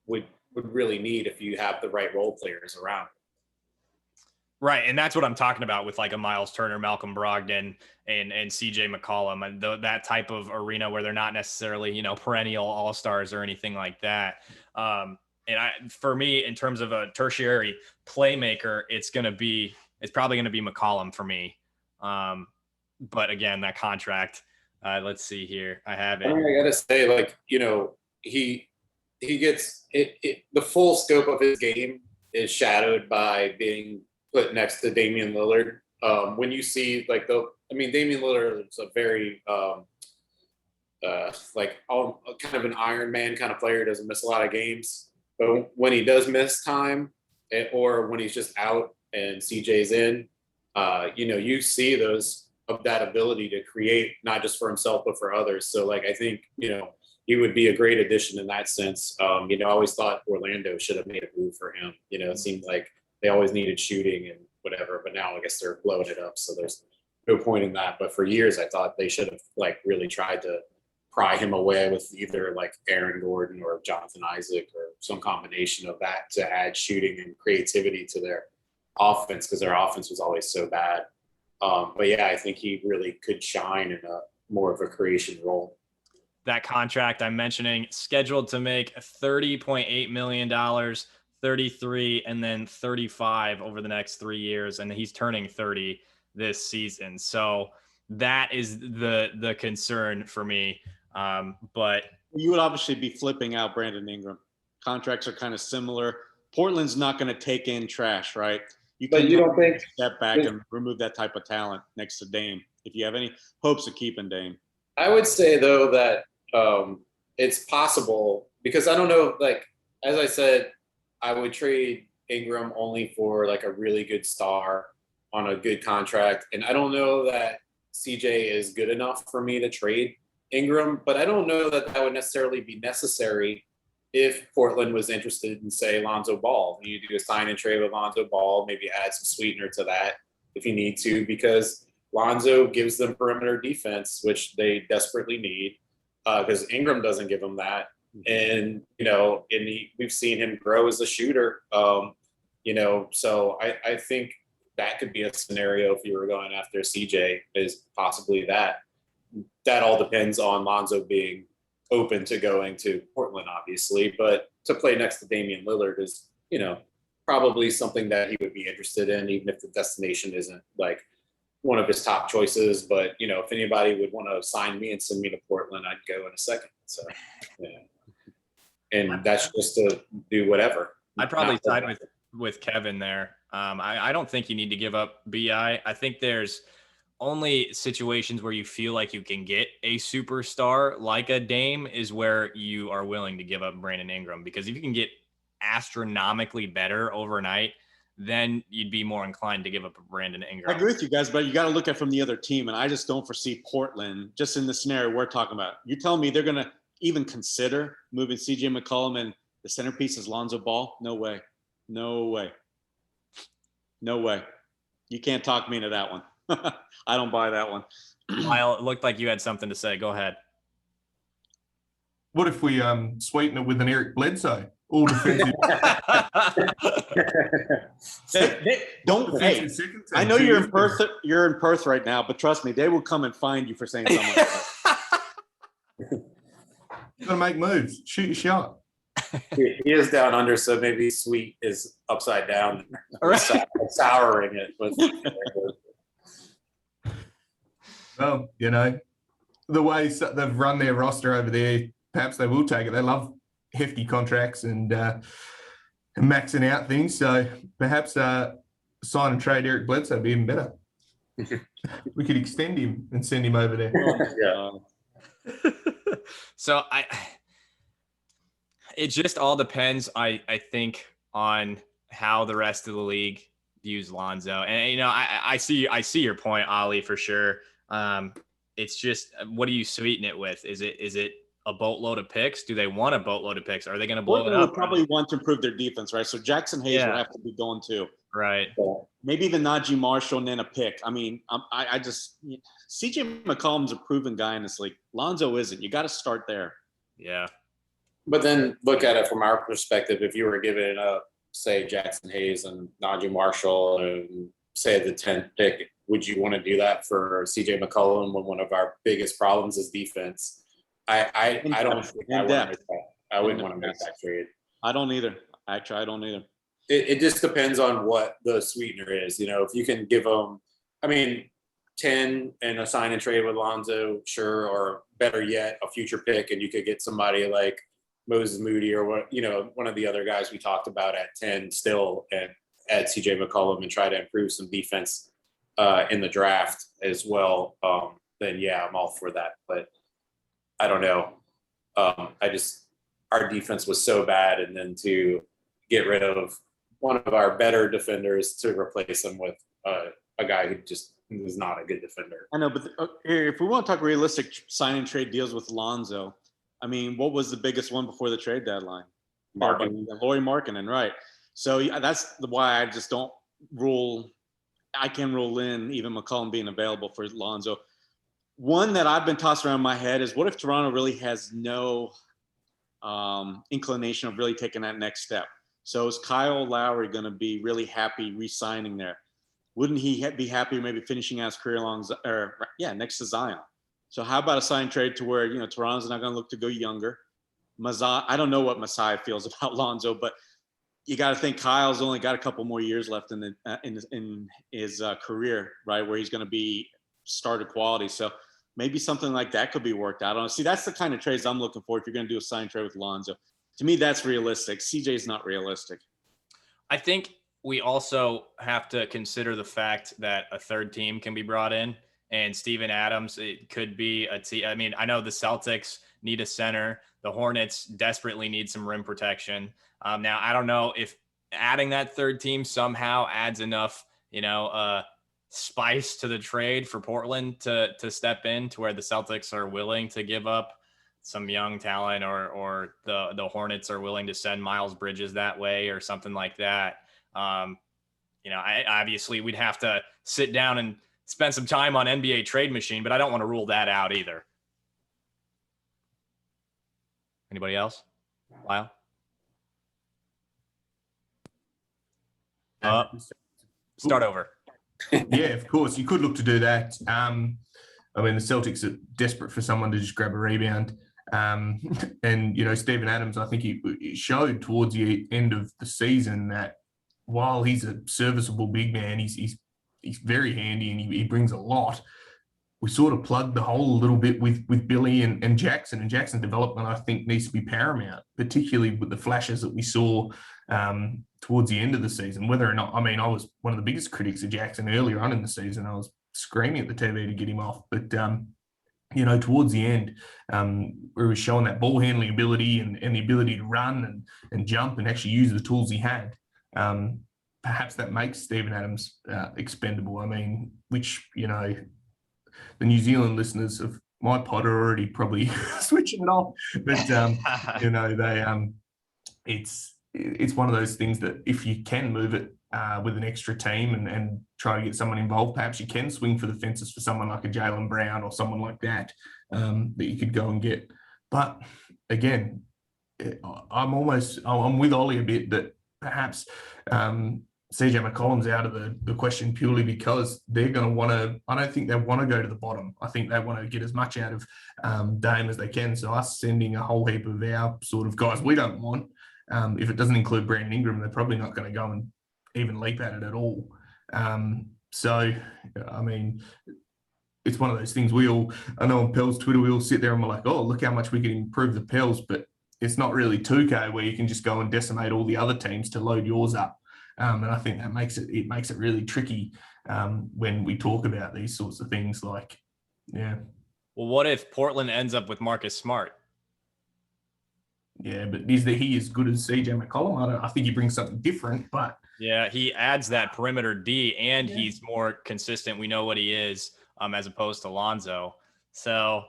would really need if you have the right role players around. Right. And that's what I'm talking about with like a Miles Turner, Malcolm Brogdon, and CJ McCollum, and that type of arena where they're not necessarily, perennial all-stars or anything like that. For me, in terms of a tertiary playmaker, it's probably going to be McCollum for me. But again, that contract, let's see here. I have it. I got to say, he gets it. The full scope of his game is shadowed by being put next to Damian Lillard. When you see Damian Lillard is a very kind of an Iron Man kind of player, doesn't miss a lot of games. But when he does miss time, or when he's just out and CJ's in, you see that ability to create not just for himself but for others. So I think he would be a great addition in that sense. I always thought Orlando should have made a move for him. It seemed like they always needed shooting and whatever, but now I guess they're blowing it up. So there's no point in that. But for years, I thought they should have really tried to pry him away with either Aaron Gordon or Jonathan Isaac or some combination of that to add shooting and creativity to their offense, because their offense was always so bad. But yeah, I think he really could shine more of a creation role. That contract I'm mentioning, scheduled to make $30.8 million, 33, and then 35 over the next 3 years. And he's turning 30 this season. So that is the concern for me. But you would obviously be flipping out Brandon Ingram. Contracts are kind of similar. Portland's not going to take in trash, right? You don't think step back and remove that type of talent next to Dame if you have any hopes of keeping Dame? I would say though that it's possible, because I don't know, like, as I said, I would trade Ingram only for like a really good star on a good contract. And I don't know that CJ is good enough for me to trade Ingram, but I don't know that that would necessarily be necessary if Portland was interested in, say, Lonzo Ball. You do a sign and trade with Lonzo Ball, maybe add some sweetener to that if you need to, because Lonzo gives them perimeter defense, which they desperately need, because Ingram doesn't give them that. And, we've seen him grow as a shooter, so I think that could be a scenario if you were going after CJ, is possibly that. That all depends on Lonzo being open to going to Portland, obviously, but to play next to Damian Lillard is, probably something that he would be interested in, even if the destination isn't like one of his top choices. But, if anybody would want to sign me and send me to Portland, I'd go in a second. So, yeah. And that's just to do whatever. I'd probably side with Kevin there. I don't think you need to give up BI. I think there's only situations where you feel like you can get a superstar like a Dame is where you are willing to give up Brandon Ingram, because if you can get astronomically better overnight, then you'd be more inclined to give up Brandon Ingram. I agree with you guys, but you got to look at it from the other team, and I just don't foresee Portland, just in the scenario we're talking about. You tell me they're going to even consider moving CJ McCollum and the centerpiece is Lonzo Ball? No way. No way. No way. You can't talk me into that one. I don't buy that one. Lyle, it looked like you had something to say. Go ahead. What if we sweeten it with an Eric Bledsoe? All defensive. Don't. Hey, I know you're in Perth. You're in Perth right now, but trust me, they will come and find you for saying something like that. Gotta make moves. Shoot your shot. He is down under, so maybe Sweet is upside down, souring it. Well, the way they've run their roster over there, perhaps they will take it. They love hefty contracts and maxing out things. So perhaps sign and trade Eric Bledsoe would be even better. We could extend him and send him over there. Yeah. So it just all depends, I think, on how the rest of the league views Lonzo. And I see your point, Ollie, for sure. It's just, what do you sweeten it with? Is it a boatload of picks? Do they want a boatload of picks? Are they going to blow it up? Would probably want to improve their defense, right? So Jackson Hayes would have to be going too. Right. Maybe even Najee Marshall and then a pick. I mean, I just CJ McCollum's a proven guy in this league. Lonzo isn't. You got to start there. Yeah. But then look at it from our perspective. If you were giving up, say, Jackson Hayes and Najee Marshall, and say the 10th pick, would you want to do that for CJ McCollum when one of our biggest problems is defense? I don't think I wouldn't want to make that trade. I don't either. Actually, I don't either. It just depends on what the sweetener is. If you can give them, 10 and a sign and trade with Lonzo, sure, or better yet, a future pick, and you could get somebody like Moses Moody or one of the other guys we talked about at 10 still, and add CJ McCollum and try to improve some defense in the draft as well. Then yeah, I'm all for that. But I don't know. Our defense was so bad, and then to get rid of one of our better defenders to replace him with a guy who just is not a good defender. I know, but if we want to talk realistic sign and trade deals with Lonzo, what was the biggest one before the trade deadline? Lauri Markkanen, right? So that's why I just don't rule. I can rule in even McCollum being available for Lonzo. One that I've been tossing around my head is, what if Toronto really has no inclination of really taking that next step? So is Kyle Lowry going to be really happy re-signing there? Wouldn't he be happy maybe finishing out his career next to Zion? So how about a sign trade to where, Toronto's not going to look to go younger. I don't know what Masai feels about Lonzo, but you got to think Kyle's only got a couple more years left in his career, right, where he's going to be starter quality. So maybe something like that could be worked out. I don't know. See, that's the kind of trades I'm looking for if you're going to do a sign trade with Lonzo. To me, that's realistic. CJ's not realistic. I think we also have to consider the fact that a third team can be brought in, and Steven Adams, it could be a team. I mean, I know the Celtics need a center. The Hornets desperately need some rim protection. Now, I don't know if adding that third team somehow adds enough, spice to the trade for Portland to step in to where the Celtics are willing to give up some young talent, or the Hornets are willing to send Miles Bridges that way or something like that. Obviously we'd have to sit down and spend some time on NBA Trade Machine, but I don't want to rule that out either. Anybody else? Lyle? Start over. Yeah, of course. You could look to do that. The Celtics are desperate for someone to just grab a rebound. Steven Adams, I think he showed towards the end of the season that while he's a serviceable big man, he's very handy and he brings a lot. We sort of plugged the hole a little bit with Billy and Jackson. And Jackson's development, I think, needs to be paramount, particularly with the flashes that we saw towards the end of the season. Whether or not, I was one of the biggest critics of Jackson earlier on in the season. I was screaming at the TV to get him off. But, towards the end, where he was showing that ball handling ability and the ability to run and jump and actually use the tools he had, perhaps that makes Steven Adams expendable. Which, the New Zealand listeners of my pod are already probably switching it off. But, it's one of those things that if you can move it with an extra team and try to get someone involved, perhaps you can swing for the fences for someone like a Jaylen Brown or someone like that that you could go and get. But again, I'm with Ollie a bit that perhaps CJ McCollum's out of the question purely because they're going to want to, I don't think they want to go to the bottom. I think they want to get as much out of Dame as they can. So us sending a whole heap of our sort of guys we don't want, if it doesn't include Brandon Ingram, they're probably not going to go and even leap at it at all. It's one of those things I know on Pels Twitter, we all sit there and we're like, oh, look how much we can improve the Pels, but it's not really 2K where you can just go and decimate all the other teams to load yours up. And I think that makes it really tricky when we talk about these sorts of things. Well, what if Portland ends up with Marcus Smart? Yeah, but is he as good as CJ McCollum? I think he brings something different, but yeah, he adds that perimeter D, and he's more consistent. We know what he is, as opposed to Lonzo. So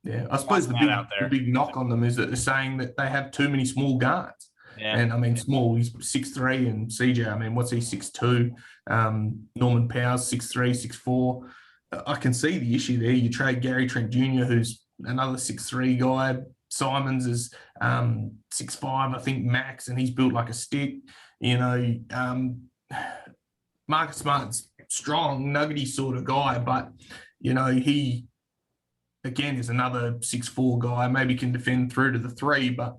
yeah, I suppose the big knock on them is that they're saying that they have too many small guards. Yeah. And small, he's 6'3", and CJ, what's he, 6'2"? Norman Powell's 6'3", 6'4". I can see the issue there. You trade Gary Trent Jr., who's another 6'3" guy. Simons is 6'5", I think, max, and he's built like a stick. Marcus Smart's strong, nuggety sort of guy, but, he, again, is another 6'4" guy, maybe can defend through to the 3, but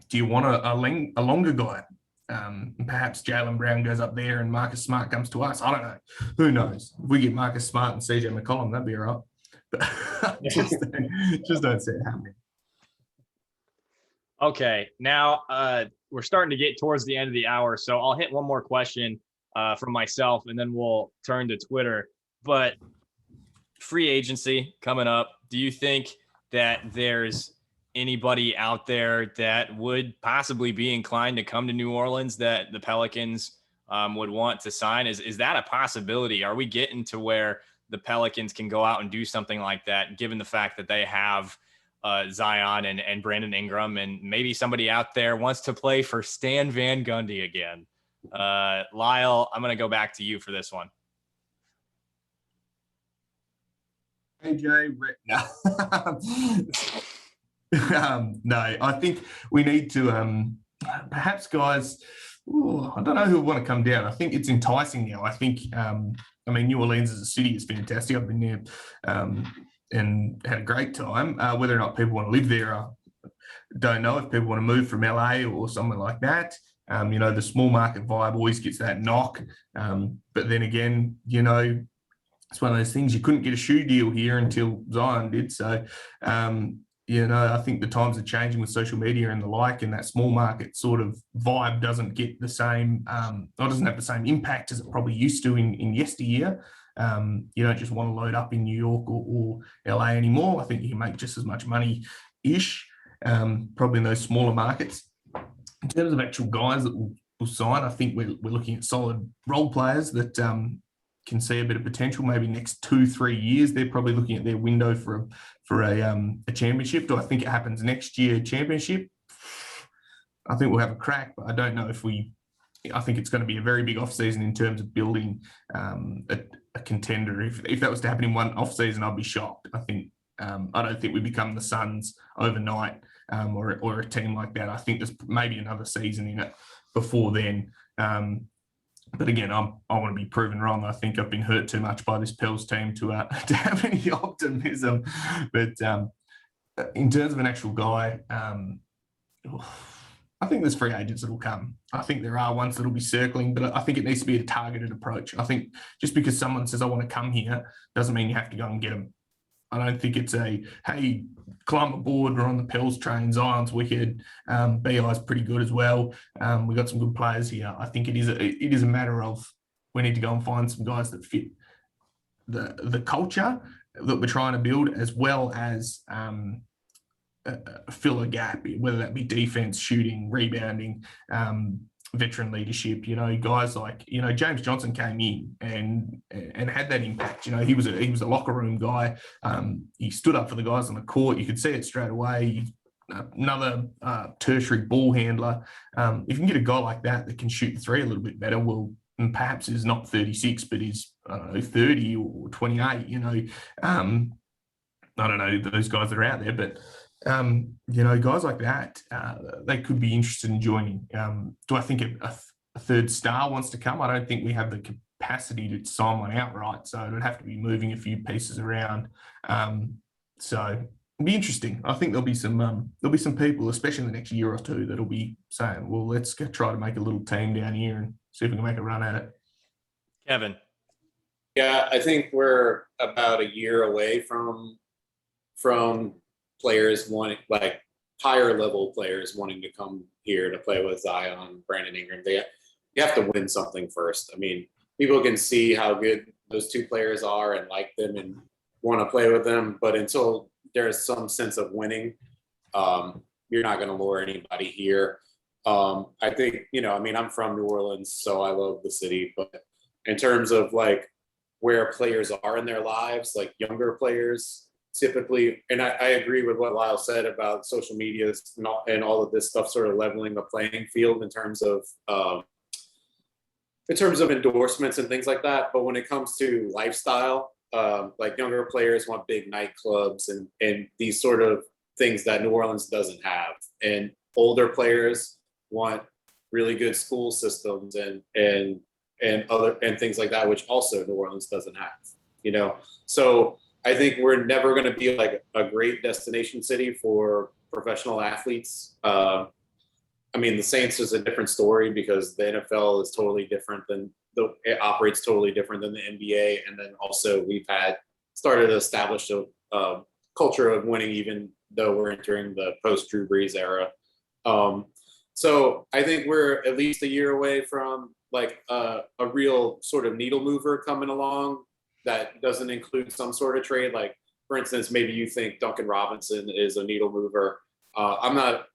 do you want a longer guy? Perhaps Jaylen Brown goes up there and Marcus Smart comes to us. I don't know. Who knows? If we get Marcus Smart and CJ McCollum, that'd be all right. But just don't see it happening. Okay, now we're starting to get towards the end of the hour, so I'll hit one more question from myself, and then we'll turn to Twitter. But free agency coming up, do you think that there's anybody out there that would possibly be inclined to come to New Orleans that the Pelicans would want to sign? Is that a possibility? Are we getting to where the Pelicans can go out and do something like that, given the fact that they have Zion and Brandon Ingram, and maybe somebody out there wants to play for Stan Van Gundy again? Lyle, I'm going to go back to you for this one. AJ, no, I think we need to perhaps guys, I don't know who want to come down. I think it's enticing now. I think, New Orleans as a city is fantastic. I've been there had a great time. Whether or not people want to live there, I don't know. If people want to move from LA or somewhere like that, the small market vibe always gets that knock. But then again, it's one of those things. You couldn't get a shoe deal here until Zion did. So, I think the times are changing with social media and the like, and that small market sort of vibe doesn't get the same, or doesn't have the same impact as it probably used to in yesteryear. You don't just want to load up in New York or LA anymore. I think you can make just as much money-ish, probably in those smaller markets. In terms of actual guys that will sign, I think we're looking at solid role players that can see a bit of potential. Maybe next 2-3 years, they're probably looking at their window for a championship. Do I think it happens next year? Championship? I think we'll have a crack, but I don't know if we. I think it's going to be a very big offseason in terms of building a contender. If that was to happen in one offseason, I'd be shocked. I think I don't think we become the Suns overnight or a team like that. I think there's maybe another season in it before then. But again, I want to be proven wrong. I think I've been hurt too much by this Pels team to have any optimism. But in terms of an actual guy, I think there's free agents that will come. I think there are ones that will be circling, but I think it needs to be a targeted approach. I think just because someone says, I want to come here, doesn't mean you have to go and get them. I don't think it's hey, climb aboard, we're on the Pels train, Zion's wicked, BI's pretty good as well. We've got some good players here. I think it is a matter of we need to go and find some guys that fit the culture that we're trying to build, as well as fill a gap, whether that be defense, shooting, rebounding, veteran leadership. Guys like James Johnson came in and had that impact. He was a locker room guy. He stood up for the guys on the court. You could see it straight away. Another tertiary ball handler. If you can get a guy like that can shoot the three a little bit better, well, and perhaps is not 36, but is 30 or 28. I don't know those guys that are out there, but guys like that, they could be interested in joining. Do I think a third star wants to come? I don't think we have the capacity to sign one outright, so it would have to be moving a few pieces around. So it'll be interesting. I think there'll be some people, especially in the next year or two, that'll be saying, well, let's try to make a little team down here and see if we can make a run at it. Kevin. Yeah, I think we're about a year away from players wanting, like higher level players wanting to come here to play with Zion, Brandon Ingram. You have to win something first. I mean, people can see how good those two players are and like them and want to play with them, but until there's some sense of winning, you're not going to lure anybody here. I think, I'm from New Orleans, so I love the city, but in terms of like where players are in their lives, like younger players, typically, and I agree with what Lyle said about social media and all of this stuff sort of leveling the playing field in terms of endorsements and things like that. But when it comes to lifestyle, like younger players want big nightclubs and these sort of things that New Orleans doesn't have. And older players want really good school systems and things like that, which also New Orleans doesn't have, So I think we're never going to be like a great destination city for professional athletes. The Saints is a different story because the NFL is totally different it operates totally different than the NBA. And then also we've started to establish a culture of winning, even though we're entering the post Drew Brees era. So I think we're at least a year away from like a real sort of needle mover coming along that doesn't include some sort of trade. Like, for instance, maybe you think Duncan Robinson is a needle mover. I'm not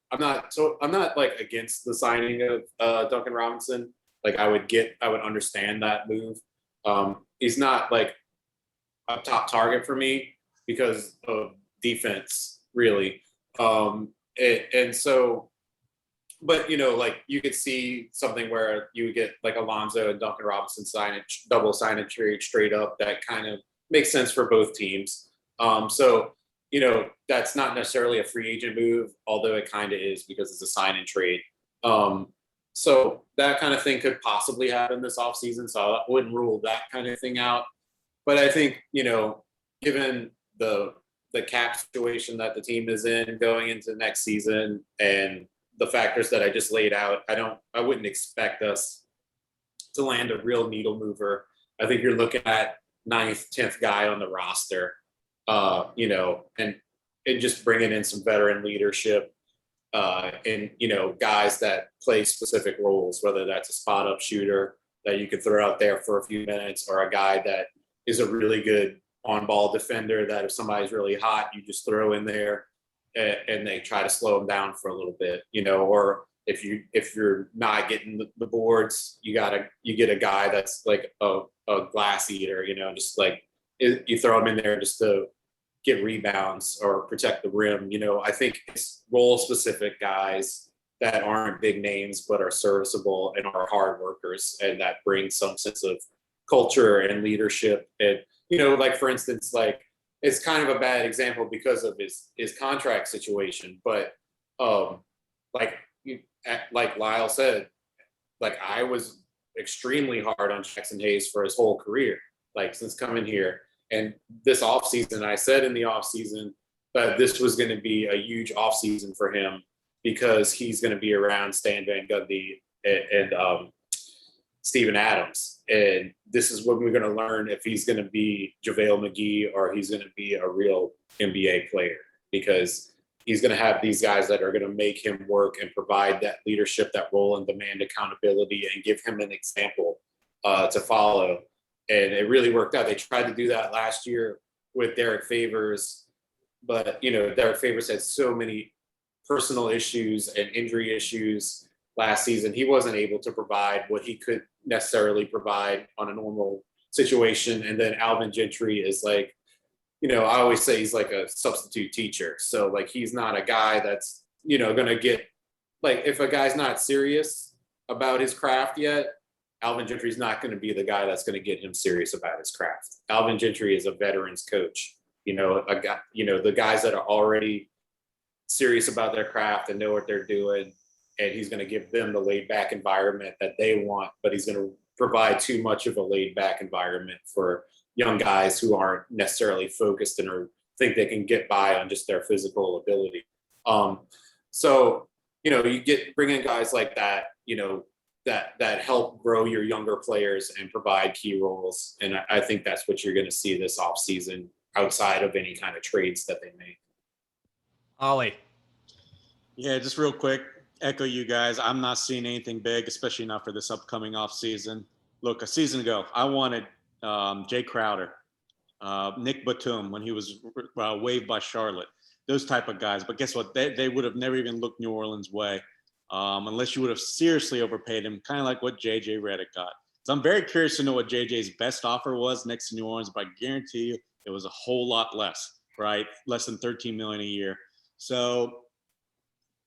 like against the signing of Duncan Robinson. Like I would understand that move. He's not like a top target for me because of defense, really. But like you could see something where you would get like Alonzo and Duncan Robinson double sign and trade straight up. That kind of makes sense for both teams. So that's not necessarily a free agent move, although it kind of is because it's a sign and trade. So that kind of thing could possibly happen this offseason. So I wouldn't rule that kind of thing out. But I think, given the the cap situation that the team is in going into next season and the factors that I just laid out, I wouldn't expect us to land a real needle mover. I think you're looking at 9th, 10th guy on the roster, and just bringing in some veteran leadership and, guys that play specific roles, whether that's a spot up shooter that you could throw out there for a few minutes or a guy that is a really good on ball defender that if somebody's really hot, you just throw in there and they try to slow them down for a little bit, or if you're not getting the boards, you get a guy that's like a glass eater, just like you throw him in there just to get rebounds or protect the rim. I think it's role specific guys that aren't big names but are serviceable and are hard workers and that bring some sense of culture and leadership. And like for instance, like it's kind of a bad example because of his contract situation, but like Lyle said, like I was extremely hard on Jackson Hayes for his whole career, like since coming here. And this offseason, I said in the offseason that this was going to be a huge offseason for him because he's going to be around Stan Van Gundy and Steven Adams. And this is when we're going to learn if he's going to be JaVale McGee or he's going to be a real NBA player, because he's going to have these guys that are going to make him work and provide that leadership, that role, and demand accountability and give him an example to follow. And it really worked out. They tried to do that last year with Derek Favors, but Derek Favors had so many personal issues and injury issues last season. He wasn't able to provide what he could necessarily provide on a normal situation. And then Alvin Gentry is like, I always say he's like a substitute teacher. So like, he's not a guy that's, going to get, like, if a guy's not serious about his craft yet, Alvin Gentry is not going to be the guy that's going to get him serious about his craft. Alvin Gentry is a veterans coach, a guy, the guys that are already serious about their craft and know what they're doing. And he's going to give them the laid back environment that they want, but he's going to provide too much of a laid back environment for young guys who aren't necessarily focused and or think they can get by on just their physical ability. So, you bring in guys like that, that help grow your younger players and provide key roles. And I think that's what you're going to see this offseason outside of any kind of trades that they make. Ollie. Yeah, just real quick, echo you guys. I'm not seeing anything big, especially not for this upcoming offseason. Look, a season ago, I wanted Jay Crowder, Nick Batum when he was waived by Charlotte, those type of guys. But guess what? They would have never even looked New Orleans' way unless you would have seriously overpaid him, kind of like what J.J. Redick got. So I'm very curious to know what J.J.'s best offer was next to New Orleans, but I guarantee you it was a whole lot less, right? Less than $13 million a year. So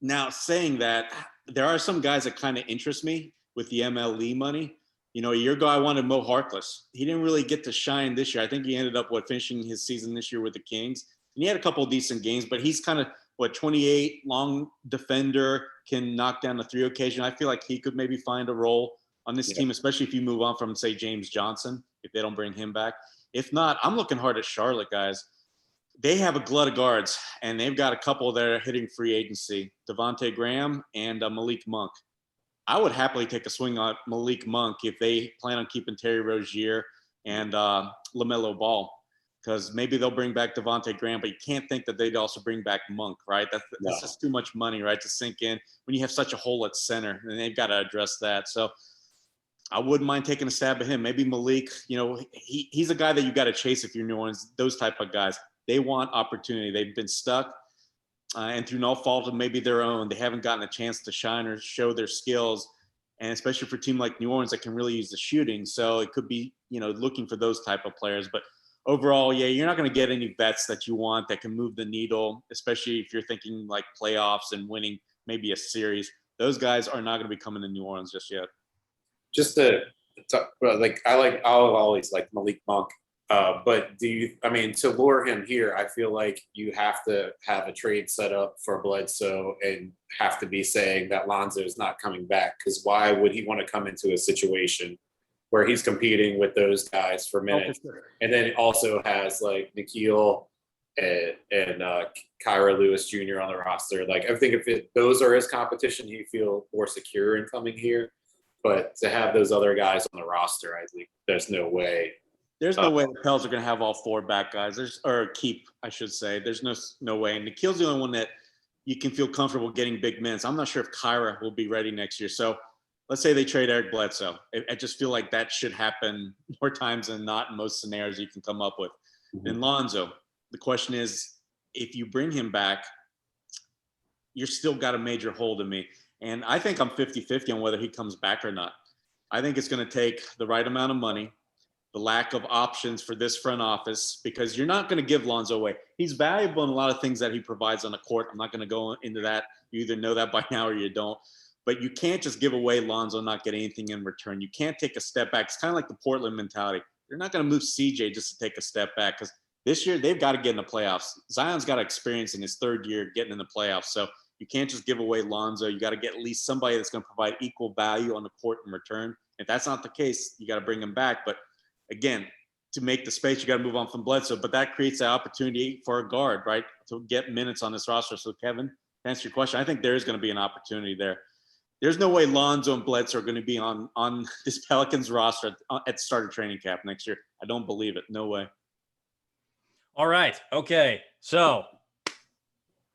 now saying that, there are some guys that kind of interest me with the MLE money. A year ago, I wanted Mo Harkless. He didn't really get to shine this year. I think he ended up finishing his season this year with the Kings. And he had a couple of decent games, but he's kind of 28, long defender, can knock down the three occasion. I feel like he could maybe find a role on this team, especially if you move on from, say, James Johnson, if they don't bring him back. If not, I'm looking hard at Charlotte, guys. They have a glut of guards, and they've got a couple that are hitting free agency, Devontae Graham and Malik Monk. I would happily take a swing on Malik Monk if they plan on keeping Terry Rozier and LaMelo Ball, because maybe they'll bring back Devontae Graham, but you can't think that they'd also bring back Monk, right? That's just too much money, right, to sink in when you have such a hole at center, and they've got to address that. So I wouldn't mind taking a stab at him. Maybe Malik, he's a guy that you got to chase if you're New Orleans, those type of guys. They want opportunity. They've been stuck, and through no fault of maybe their own, they haven't gotten a chance to shine or show their skills, and especially for a team like New Orleans that can really use the shooting. So it could be, looking for those type of players. But overall, yeah, you're not going to get any vets that you want that can move the needle, especially if you're thinking like playoffs and winning maybe a series. Those guys are not going to be coming to New Orleans just yet. Just to talk, I'll always like Malik Monk. But to lure him here, I feel like you have to have a trade set up for Bledsoe and have to be saying that Lonzo is not coming back, because why would he want to come into a situation where he's competing with those guys for minutes? And then it also has like Nikhil and Kyra Lewis Jr. on the roster. Like, I think if those are his competition, he'd feel more secure in coming here. But to have those other guys on the roster, I think there's no way. There's no way the Pels are going to have all 4 back guys. I should say. There's no way. And Nikhil's the only one that you can feel comfortable getting big minutes. I'm not sure if Kyra will be ready next year. So let's say they trade Eric Bledsoe. I just feel like that should happen more times than not in most scenarios you can come up with. Mm-hmm. And Lonzo, the question is, if you bring him back, you're still got a major hole to me. And I think I'm 50-50 on whether he comes back or not. I think it's going to take the right amount of money, the lack of options for this front office, because you're not going to give Lonzo away. He's valuable in a lot of things that he provides on the court. I'm not going to go into that. You either know that by now or you don't. But you can't just give away Lonzo and not get anything in return. You can't take a step back. It's kind of like the Portland mentality. You're not going to move CJ just to take a step back, because this year they've got to get in the playoffs. Zion's got experience in his 3rd year getting in the playoffs. So you can't just give away Lonzo. You got to get at least somebody that's going to provide equal value on the court in return. If that's not the case, you got to bring him back. But again, to make the space, you got to move on from Bledsoe. But that creates an opportunity for a guard, right, to get minutes on this roster. So, Kevin, to answer your question, I think there is going to be an opportunity there. There's no way Lonzo and Bledsoe are going to be on this Pelicans roster at the start of training camp next year. I don't believe it. No way. All right. Okay. So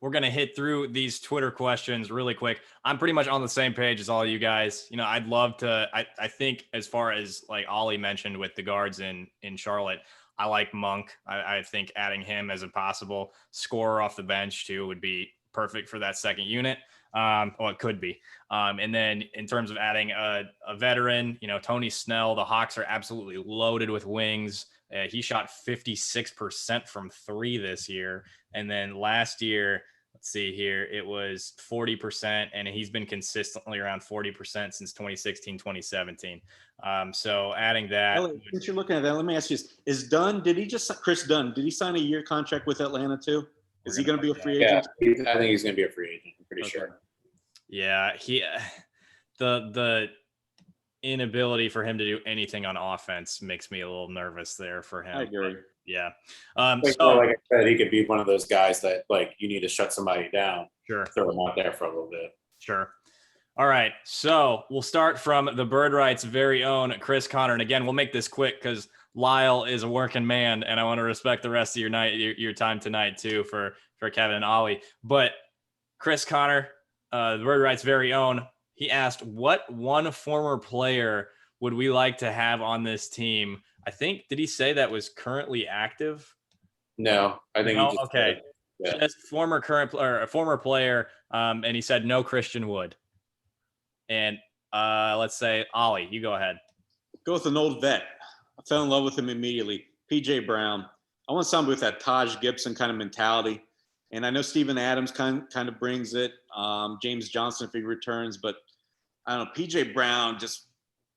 we're going to hit through these Twitter questions really quick. I'm pretty much on the same page as all you guys. You know, I'd love to, I think as far as like Ollie mentioned with the guards in Charlotte, I like Monk. I think adding him as a possible scorer off the bench too would be perfect for that second unit. Well, it could be. And then in terms of adding a veteran, you know, Tony Snell, the Hawks are absolutely loaded with wings. He shot 56% from 3 this year. And then last year, let's see here, it was 40%, and he's been consistently around 40% since 2016, 2017. So adding that. Ellie, since you're looking at that, let me ask you this. Chris Dunn, did he sign a year contract with Atlanta too? Is he going to be a free agent? Yeah, I think he's going to be a free agent. I'm pretty sure. Yeah, the inability for him to do anything on offense makes me a little nervous there for him. I agree. But, yeah. So, like I said, he could be one of those guys that, like, you need to shut somebody down. Sure. Throw him out there for a little bit. Sure. All right. So we'll start from the Bird Writes very own Chris Connor. And again, we'll make this quick because Lyle is a working man, and I want to respect the rest of your night, your time tonight too, for Kevin and Ollie. But Chris Connor, the Bird Writes very own, he asked, what one former player would we like to have on this team? I think, did he say that was currently active? No, I think no? Okay. Yeah. Just former player, and he said no Christian Wood. And let's say, Ollie, you go ahead. Go with an old vet. I fell in love with him immediately. PJ Brown. I want somebody with that Taj Gibson kind of mentality. And I know Steven Adams kind of brings it. James Johnson if he returns, but I don't know. PJ Brown, just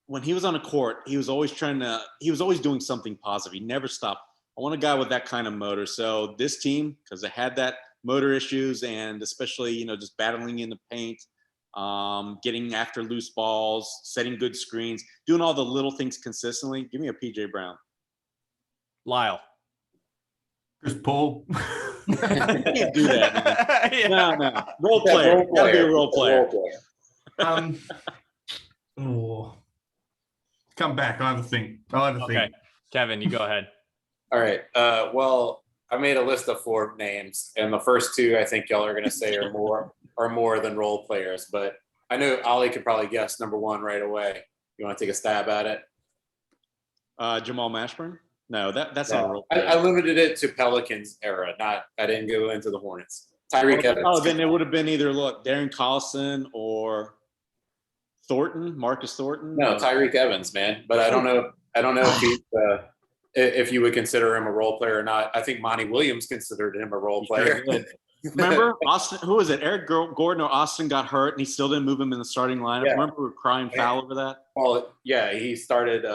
when he was on the court, he was always doing something positive. He never stopped. I want a guy with that kind of motor. So this team, because they had that motor issues and especially, just battling in the paint, getting after loose balls, setting good screens, doing all the little things consistently. Give me a PJ Brown. Lyle. Chris Paul. You can't do that. Yeah. No. Role player. Gotta be a role player. Come back. I'll have a think. Okay. Kevin, you go ahead. All right. Well, I made a list of 4 names, and the first 2 I think y'all are going to say are more than role players. But I know Ollie could probably guess number 1 right away. You want to take a stab at it? Jamal Mashburn? No, that's not a role player. I limited it to Pelicans era. I didn't go into the Hornets. Tyreek Evans. Oh, then it would have been either Darren Collison or Marcus Thornton. No, Tyreek Evans, man. But I don't know if he's if you would consider him a role player or not. I think Monty Williams considered him a role player. Remember Austin? Who was it? Eric Gordon or Austin got hurt, and he still didn't move him in the starting lineup. Yeah. Remember we were crying foul over that? Well, yeah, he started.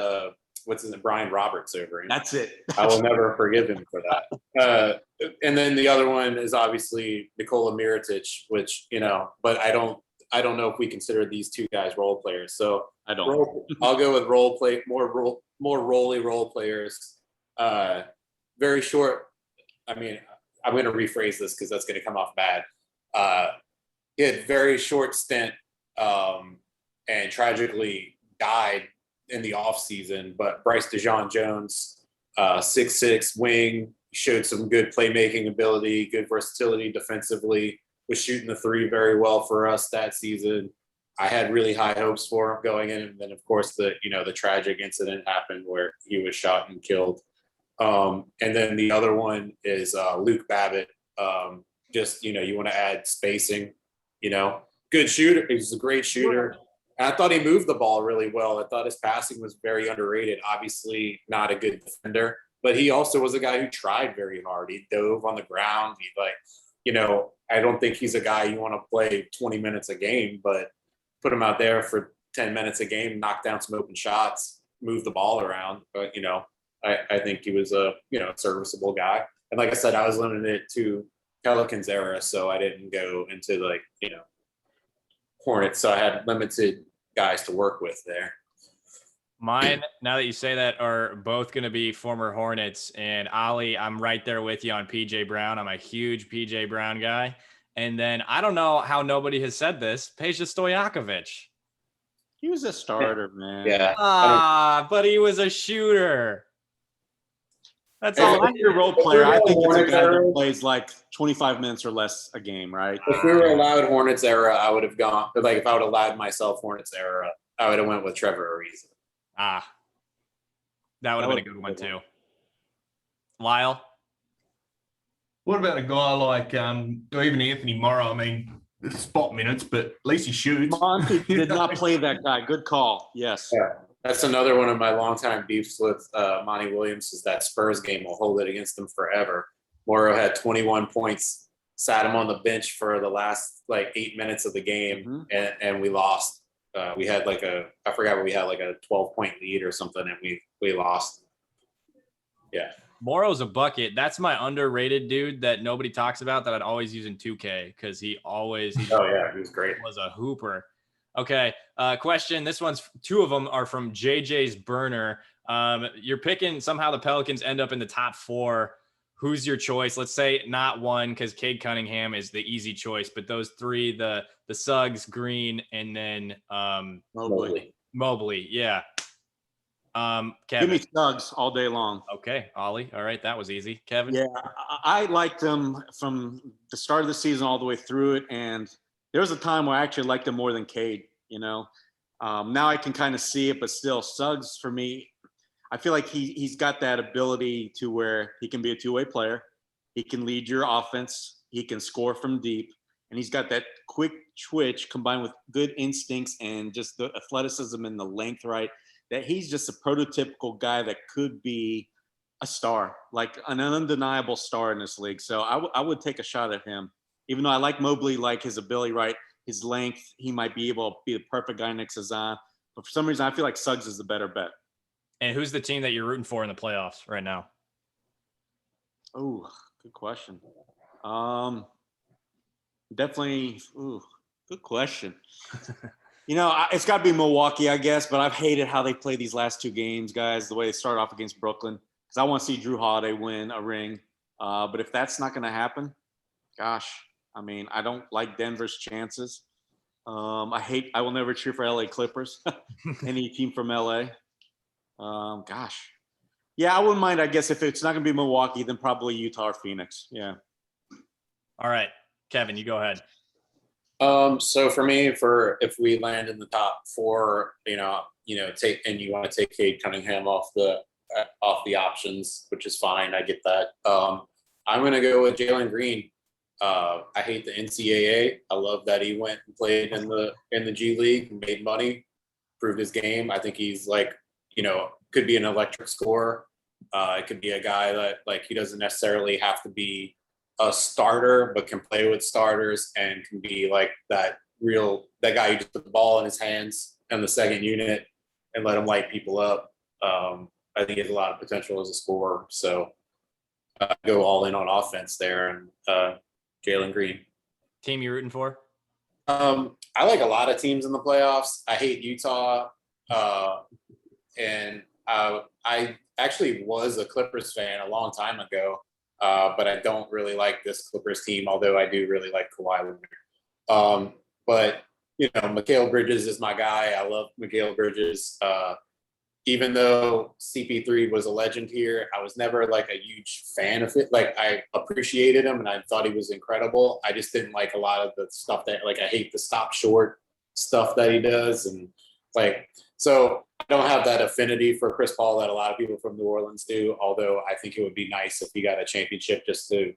Brian Roberts over him. That's it. I will never forgive him for that. And then the other one is obviously Nikola Mirotic, which but I don't know if we consider these 2 guys role players. So I don't. I'll go with more roly role players. Very short. I mean, I'm going to rephrase this because that's going to come off bad. He had very short stint and tragically died in the offseason. But Bryce DeJean-Jones, 6'6" wing, showed some good playmaking ability, good versatility defensively, was shooting the three very well for us that season. I had really high hopes for him going in. And then, of course, the tragic incident happened where he was shot and killed. And then the other one is Luke Babbitt. You want to add spacing, good shooter. He's a great shooter. And I thought he moved the ball really well. I thought his passing was very underrated. Obviously not a good defender, but he also was a guy who tried very hard. He dove on the ground. I don't think he's a guy you want to play 20 minutes a game, but put him out there for 10 minutes a game, knock down some open shots, move the ball around. But, I think he was a serviceable guy. And like I said, I was limited to Pelicans era, so I didn't go into Hornets. So I had limited guys to work with there. Mine, now that you say that, are both going to be former Hornets. And Ollie, I'm right there with you on PJ Brown. I'm a huge PJ Brown guy. And then I don't know how nobody has said this, Peja Stojakovic. He was a starter, man. Yeah. But he was a shooter. That's As all. a role player, I think it's a guy that plays like 25 minutes or less a game, right? If we were allowed Hornets era, I would have gone. If I would have allowed myself Hornets era, I would have went with Trevor Ariza. That would have been a good one too. Lyle? What about a guy like, or even Anthony Morrow? I mean, spot minutes, but at least he shoots. Monty did not play that guy. Good call. Yes. Yeah. That's another one of my longtime beefs with Monty Williams is that Spurs game will hold it against him forever. Morrow had 21 points, sat him on the bench for the last 8 minutes of the game, and we lost. We had I forgot what we had, a 12-point lead or something, and we lost. Yeah. Morrow's a bucket. That's my underrated dude that nobody talks about that I'd always use in 2K because he was great. Was a hooper. Okay, question. This one's two of them are from JJ's burner. You're picking somehow the Pelicans end up in the top 4. Who's your choice? Let's say not one because Cade Cunningham is the easy choice, but those 3, the Suggs, Green, and then Mobley. Yeah. Kevin. Give me Suggs all day long. Okay, Ollie. All right, that was easy. Kevin? Yeah, I liked him from the start of the season all the way through it, and there was a time where I actually liked him more than Cade, Now I can kind of see it, but still, Suggs, for me, I feel like he's got that ability to where he can be a two-way player. He can lead your offense. He can score from deep. And he's got that quick twitch combined with good instincts and just the athleticism and the length, right? That he's just a prototypical guy that could be a star, like an undeniable star in this league. So I would take a shot at him. Even though I like Mobley, like his ability, right? His length, he might be able to be the perfect guy next to Zion. But for some reason, I feel like Suggs is the better bet. And who's the team that you're rooting for in the playoffs right now? Oh, good question. Definitely. Ooh, good question. It's got to be Milwaukee, I guess, but I've hated how they play these last 2 games, guys, the way they start off against Brooklyn, because I want to see Drew Holiday win a ring. But if that's not going to happen, gosh, I don't like Denver's chances. I will never cheer for LA Clippers, any team from LA. Gosh. Yeah, I wouldn't mind, I guess, if it's not going to be Milwaukee, then probably Utah or Phoenix. Yeah. All right. Kevin, you go ahead. So for me, if we land in the top 4, you want to take Cade Cunningham off the options, which is fine. I get that. I'm going to go with Jalen Green. I hate the NCAA. I love that he went and played in the G League and made money, proved his game. I think he's could be an electric scorer. It could be a guy that he doesn't necessarily have to be a starter, but can play with starters and can be that guy who just put the ball in his hands and the second unit and let him light people up. I think he has a lot of potential as a scorer. So go all in on offense there and Jalen Green. Team you rooting for? I like a lot of teams in the playoffs. I hate Utah. And I actually was a Clippers fan a long time ago. but I don't really like this Clippers team, although I do really like Kawhi Leonard. But, Mikal Bridges is my guy. I love Mikal Bridges. Even though CP3 was a legend here, I was never like a huge fan of it. Like I appreciated him and I thought he was incredible. I just didn't like a lot of the stuff that I hate the stop short stuff that he does. And so I don't have that affinity for Chris Paul that a lot of people from New Orleans do. Although I think it would be nice if he got a championship just to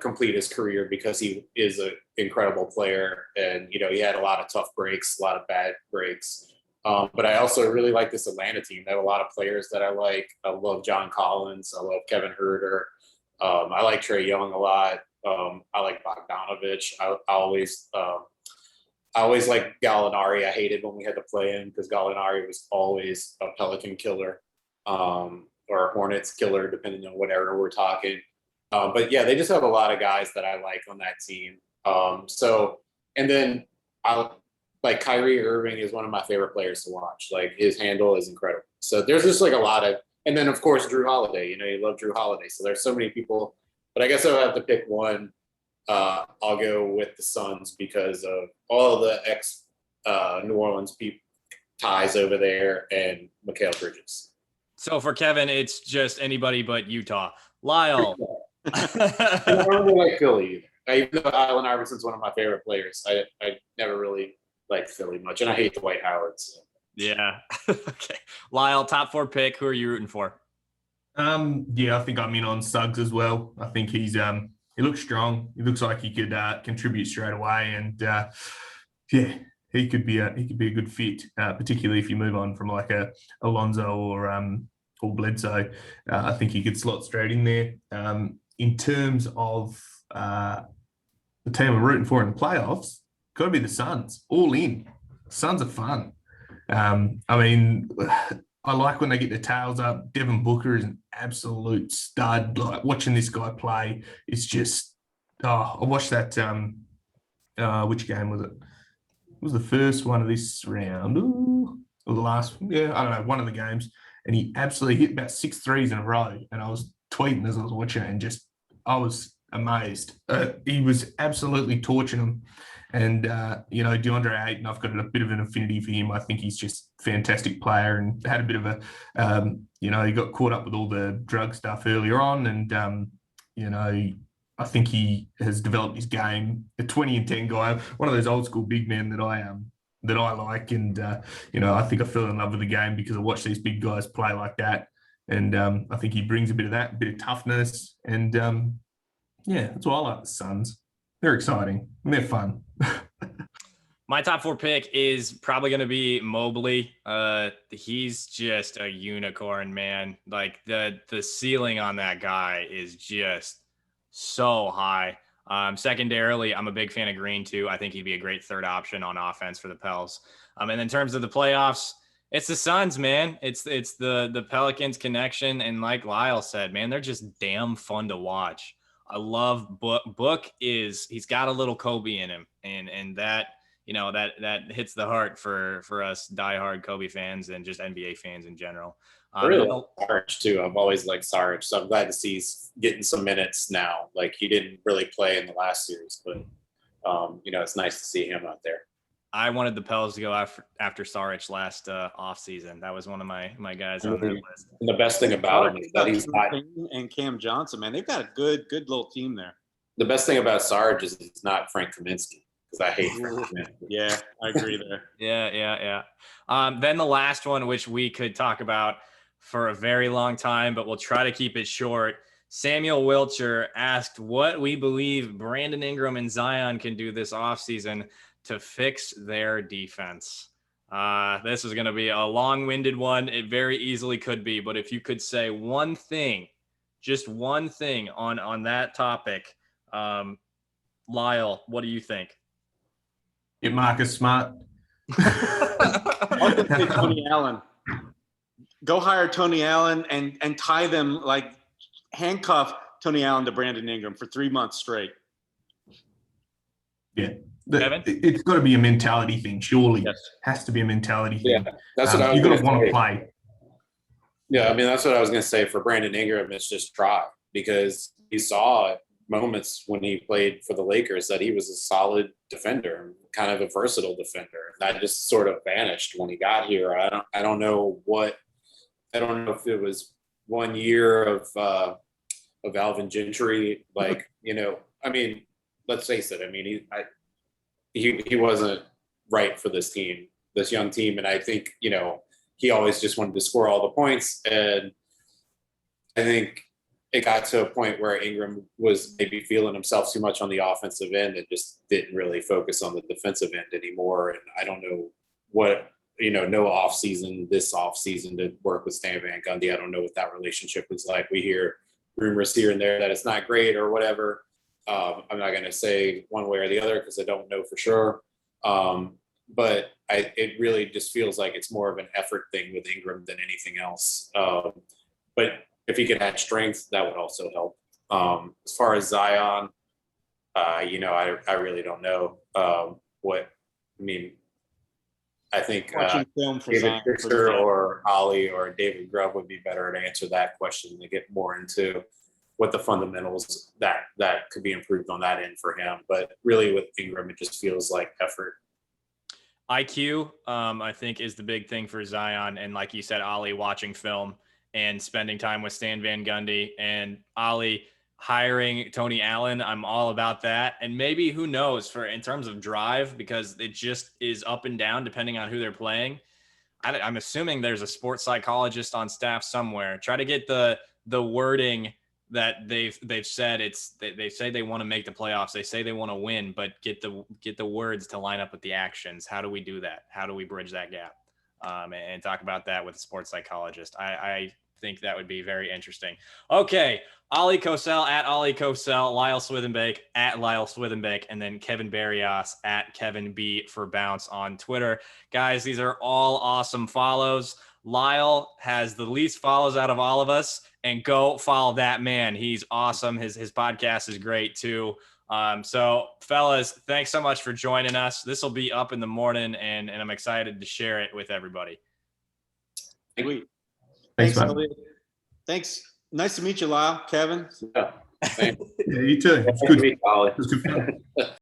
complete his career, because he is an incredible player. And, he had a lot of tough breaks, a lot of bad breaks. But I also really like this Atlanta team. They have a lot of players that I like. I love John Collins. I love Kevin Huerter. I like Trae Young a lot. I like Bogdanovich. I always like Gallinari. I hated when we had to play him because Gallinari was always a Pelican killer or a Hornets killer, depending on whatever we're talking. But yeah, they just have a lot of guys that I like on that team. And then like Kyrie Irving is one of my favorite players to watch. Like his handle is incredible. So there's just like a lot of, and then of course Drew Holiday. You love Drew Holiday. So there's so many people. But I guess I'll have to pick one. I'll go with the Suns because of all of the New Orleans ties over there and Mikal Bridges. So for Kevin, it's just anybody but Utah. Lyle. I don't really like Philly either. Even though Allen Iverson's one of my favorite players, I never really like Philly much, and I hate Dwight Howard. So. Yeah. Okay. Lyle, top 4 pick. Who are you rooting for? I think I'm in on Suggs as well. I think he looks strong. He looks like he could contribute straight away, and he could be a good fit, particularly if you move on from like a Alonzo or Bledsoe. I think he could slot straight in there. In terms of the team I'm rooting for in the playoffs, got to be the Suns. All in. Suns are fun. I like when they get their tails up. Devin Booker is an absolute stud. Like watching this guy play, it's just. I watched that. Which game was it? It was the first one of this round, or the last. Yeah, I don't know. One of the games, and he absolutely hit about 6 threes in a row. And I was tweeting as I was watching it, and I was amazed. He was absolutely torching them. And, DeAndre Ayton, I've got a bit of an affinity for him. I think he's just a fantastic player and had a bit of a, he got caught up with all the drug stuff earlier on. And, I think he has developed his game, a 20 and 10 guy, one of those old school big men that I like. And, I think I fell in love with the game because I watched these big guys play like that. And I think he brings a bit of that, a bit of toughness. And, that's why I like the Suns. They're exciting and they're fun. My top 4 pick is probably going to be Mobley. He's just a unicorn, man. Like the ceiling on that guy is just so high. Secondarily, I'm a big fan of Green too. I think he'd be a great third option on offense for the Pels. And in terms of the playoffs, it's the Suns, man. It's the Pelicans connection. And like Lyle said, man, they're just damn fun to watch. I love Book. He's got a little Kobe in him, and that that hits the heart for us diehard Kobe fans and just NBA fans in general. I really like Sarge too. I've always liked Sarge, so I'm glad to see he's getting some minutes now. Like he didn't really play in the last series, but it's nice to see him out there. I wanted the Pels to go after Sarge last offseason. That was one of my guys on their list. And the best thing about him is that he's not. And Cam Johnson, man, they've got a good little team there. The best thing about Sarge is he's not Frank Kaminsky, because I hate Frank Kaminsky. Yeah, I agree there. Yeah. Then the last one, which we could talk about for a very long time, but we'll try to keep it short. Samuel Wilcher asked what we believe Brandon Ingram and Zion can do this offseason to fix their defense. This is going to be a long-winded one. It very easily could be, but if you could say one thing, just one thing on that topic, Lyle, what do you think? Get Marcus Smart. I'll just say Tony Allen. Go hire Tony Allen and tie them, like handcuff Tony Allen to Brandon Ingram for 3 months straight. Yeah. It's got to be a mentality thing, surely. Yes. Has to be a mentality thing. Yeah, that's what I was you've got to gonna want to say. play. Yeah, I mean, that's what I was going to say. For Brandon Ingram, it's just try, because you saw moments when he played for the Lakers that he was a solid defender, kind of a versatile defender. That just sort of vanished when he got here. I don't know if it was 1 year of Alvin Gentry, like, I mean, let's face it. I mean, he wasn't right for this young team. And I think, he always just wanted to score all the points. And I think it got to a point where Ingram was maybe feeling himself too much on the offensive end and just didn't really focus on the defensive end anymore. And I don't know what, no this offseason to work with Stan Van Gundy. I don't know what that relationship was like. We hear rumors here and there that it's not great or whatever. I'm not going to say one way or the other because I don't know for sure. But it really just feels like it's more of an effort thing with Ingram than anything else. But if he could add strength, that would also help. As far as Zion, I really don't know I think film for David Zion Trickster or Ollie or David Grubb would be better to answer that question to get more into what the fundamentals that could be improved on that end for him. But really with Ingram, it just feels like effort. IQ, I think, is the big thing for Zion. And like you said, Ollie watching film and spending time with Stan Van Gundy, and Ollie hiring Tony Allen. I'm all about that. And maybe, who knows, in terms of drive, because it just is up and down depending on who they're playing. I'm assuming there's a sports psychologist on staff somewhere. Try to get the wording that they've said. They say they want to make the playoffs. They say they want to win, but get the words to line up with the actions. How do we do that? How do we bridge that gap? And talk about that with a sports psychologist. I think that would be very interesting. Okay. Oleh Kosel at Oleh Kosel, Lyle Swithenbank at Lyle Swithenbank, and then Kevin Barrios at Kevin B for Bounce on Twitter. Guys, these are all awesome follows. Lyle has the least follows out of all of us, and go follow that man. He's awesome. His podcast is great too. So fellas, thanks so much for joining us. This will be up in the morning, and I'm excited to share it with everybody. Thanks, man. Thanks. Nice to meet you, Lyle. Kevin. Yeah, Yeah, you too. It's good. Ollie. It's good fun.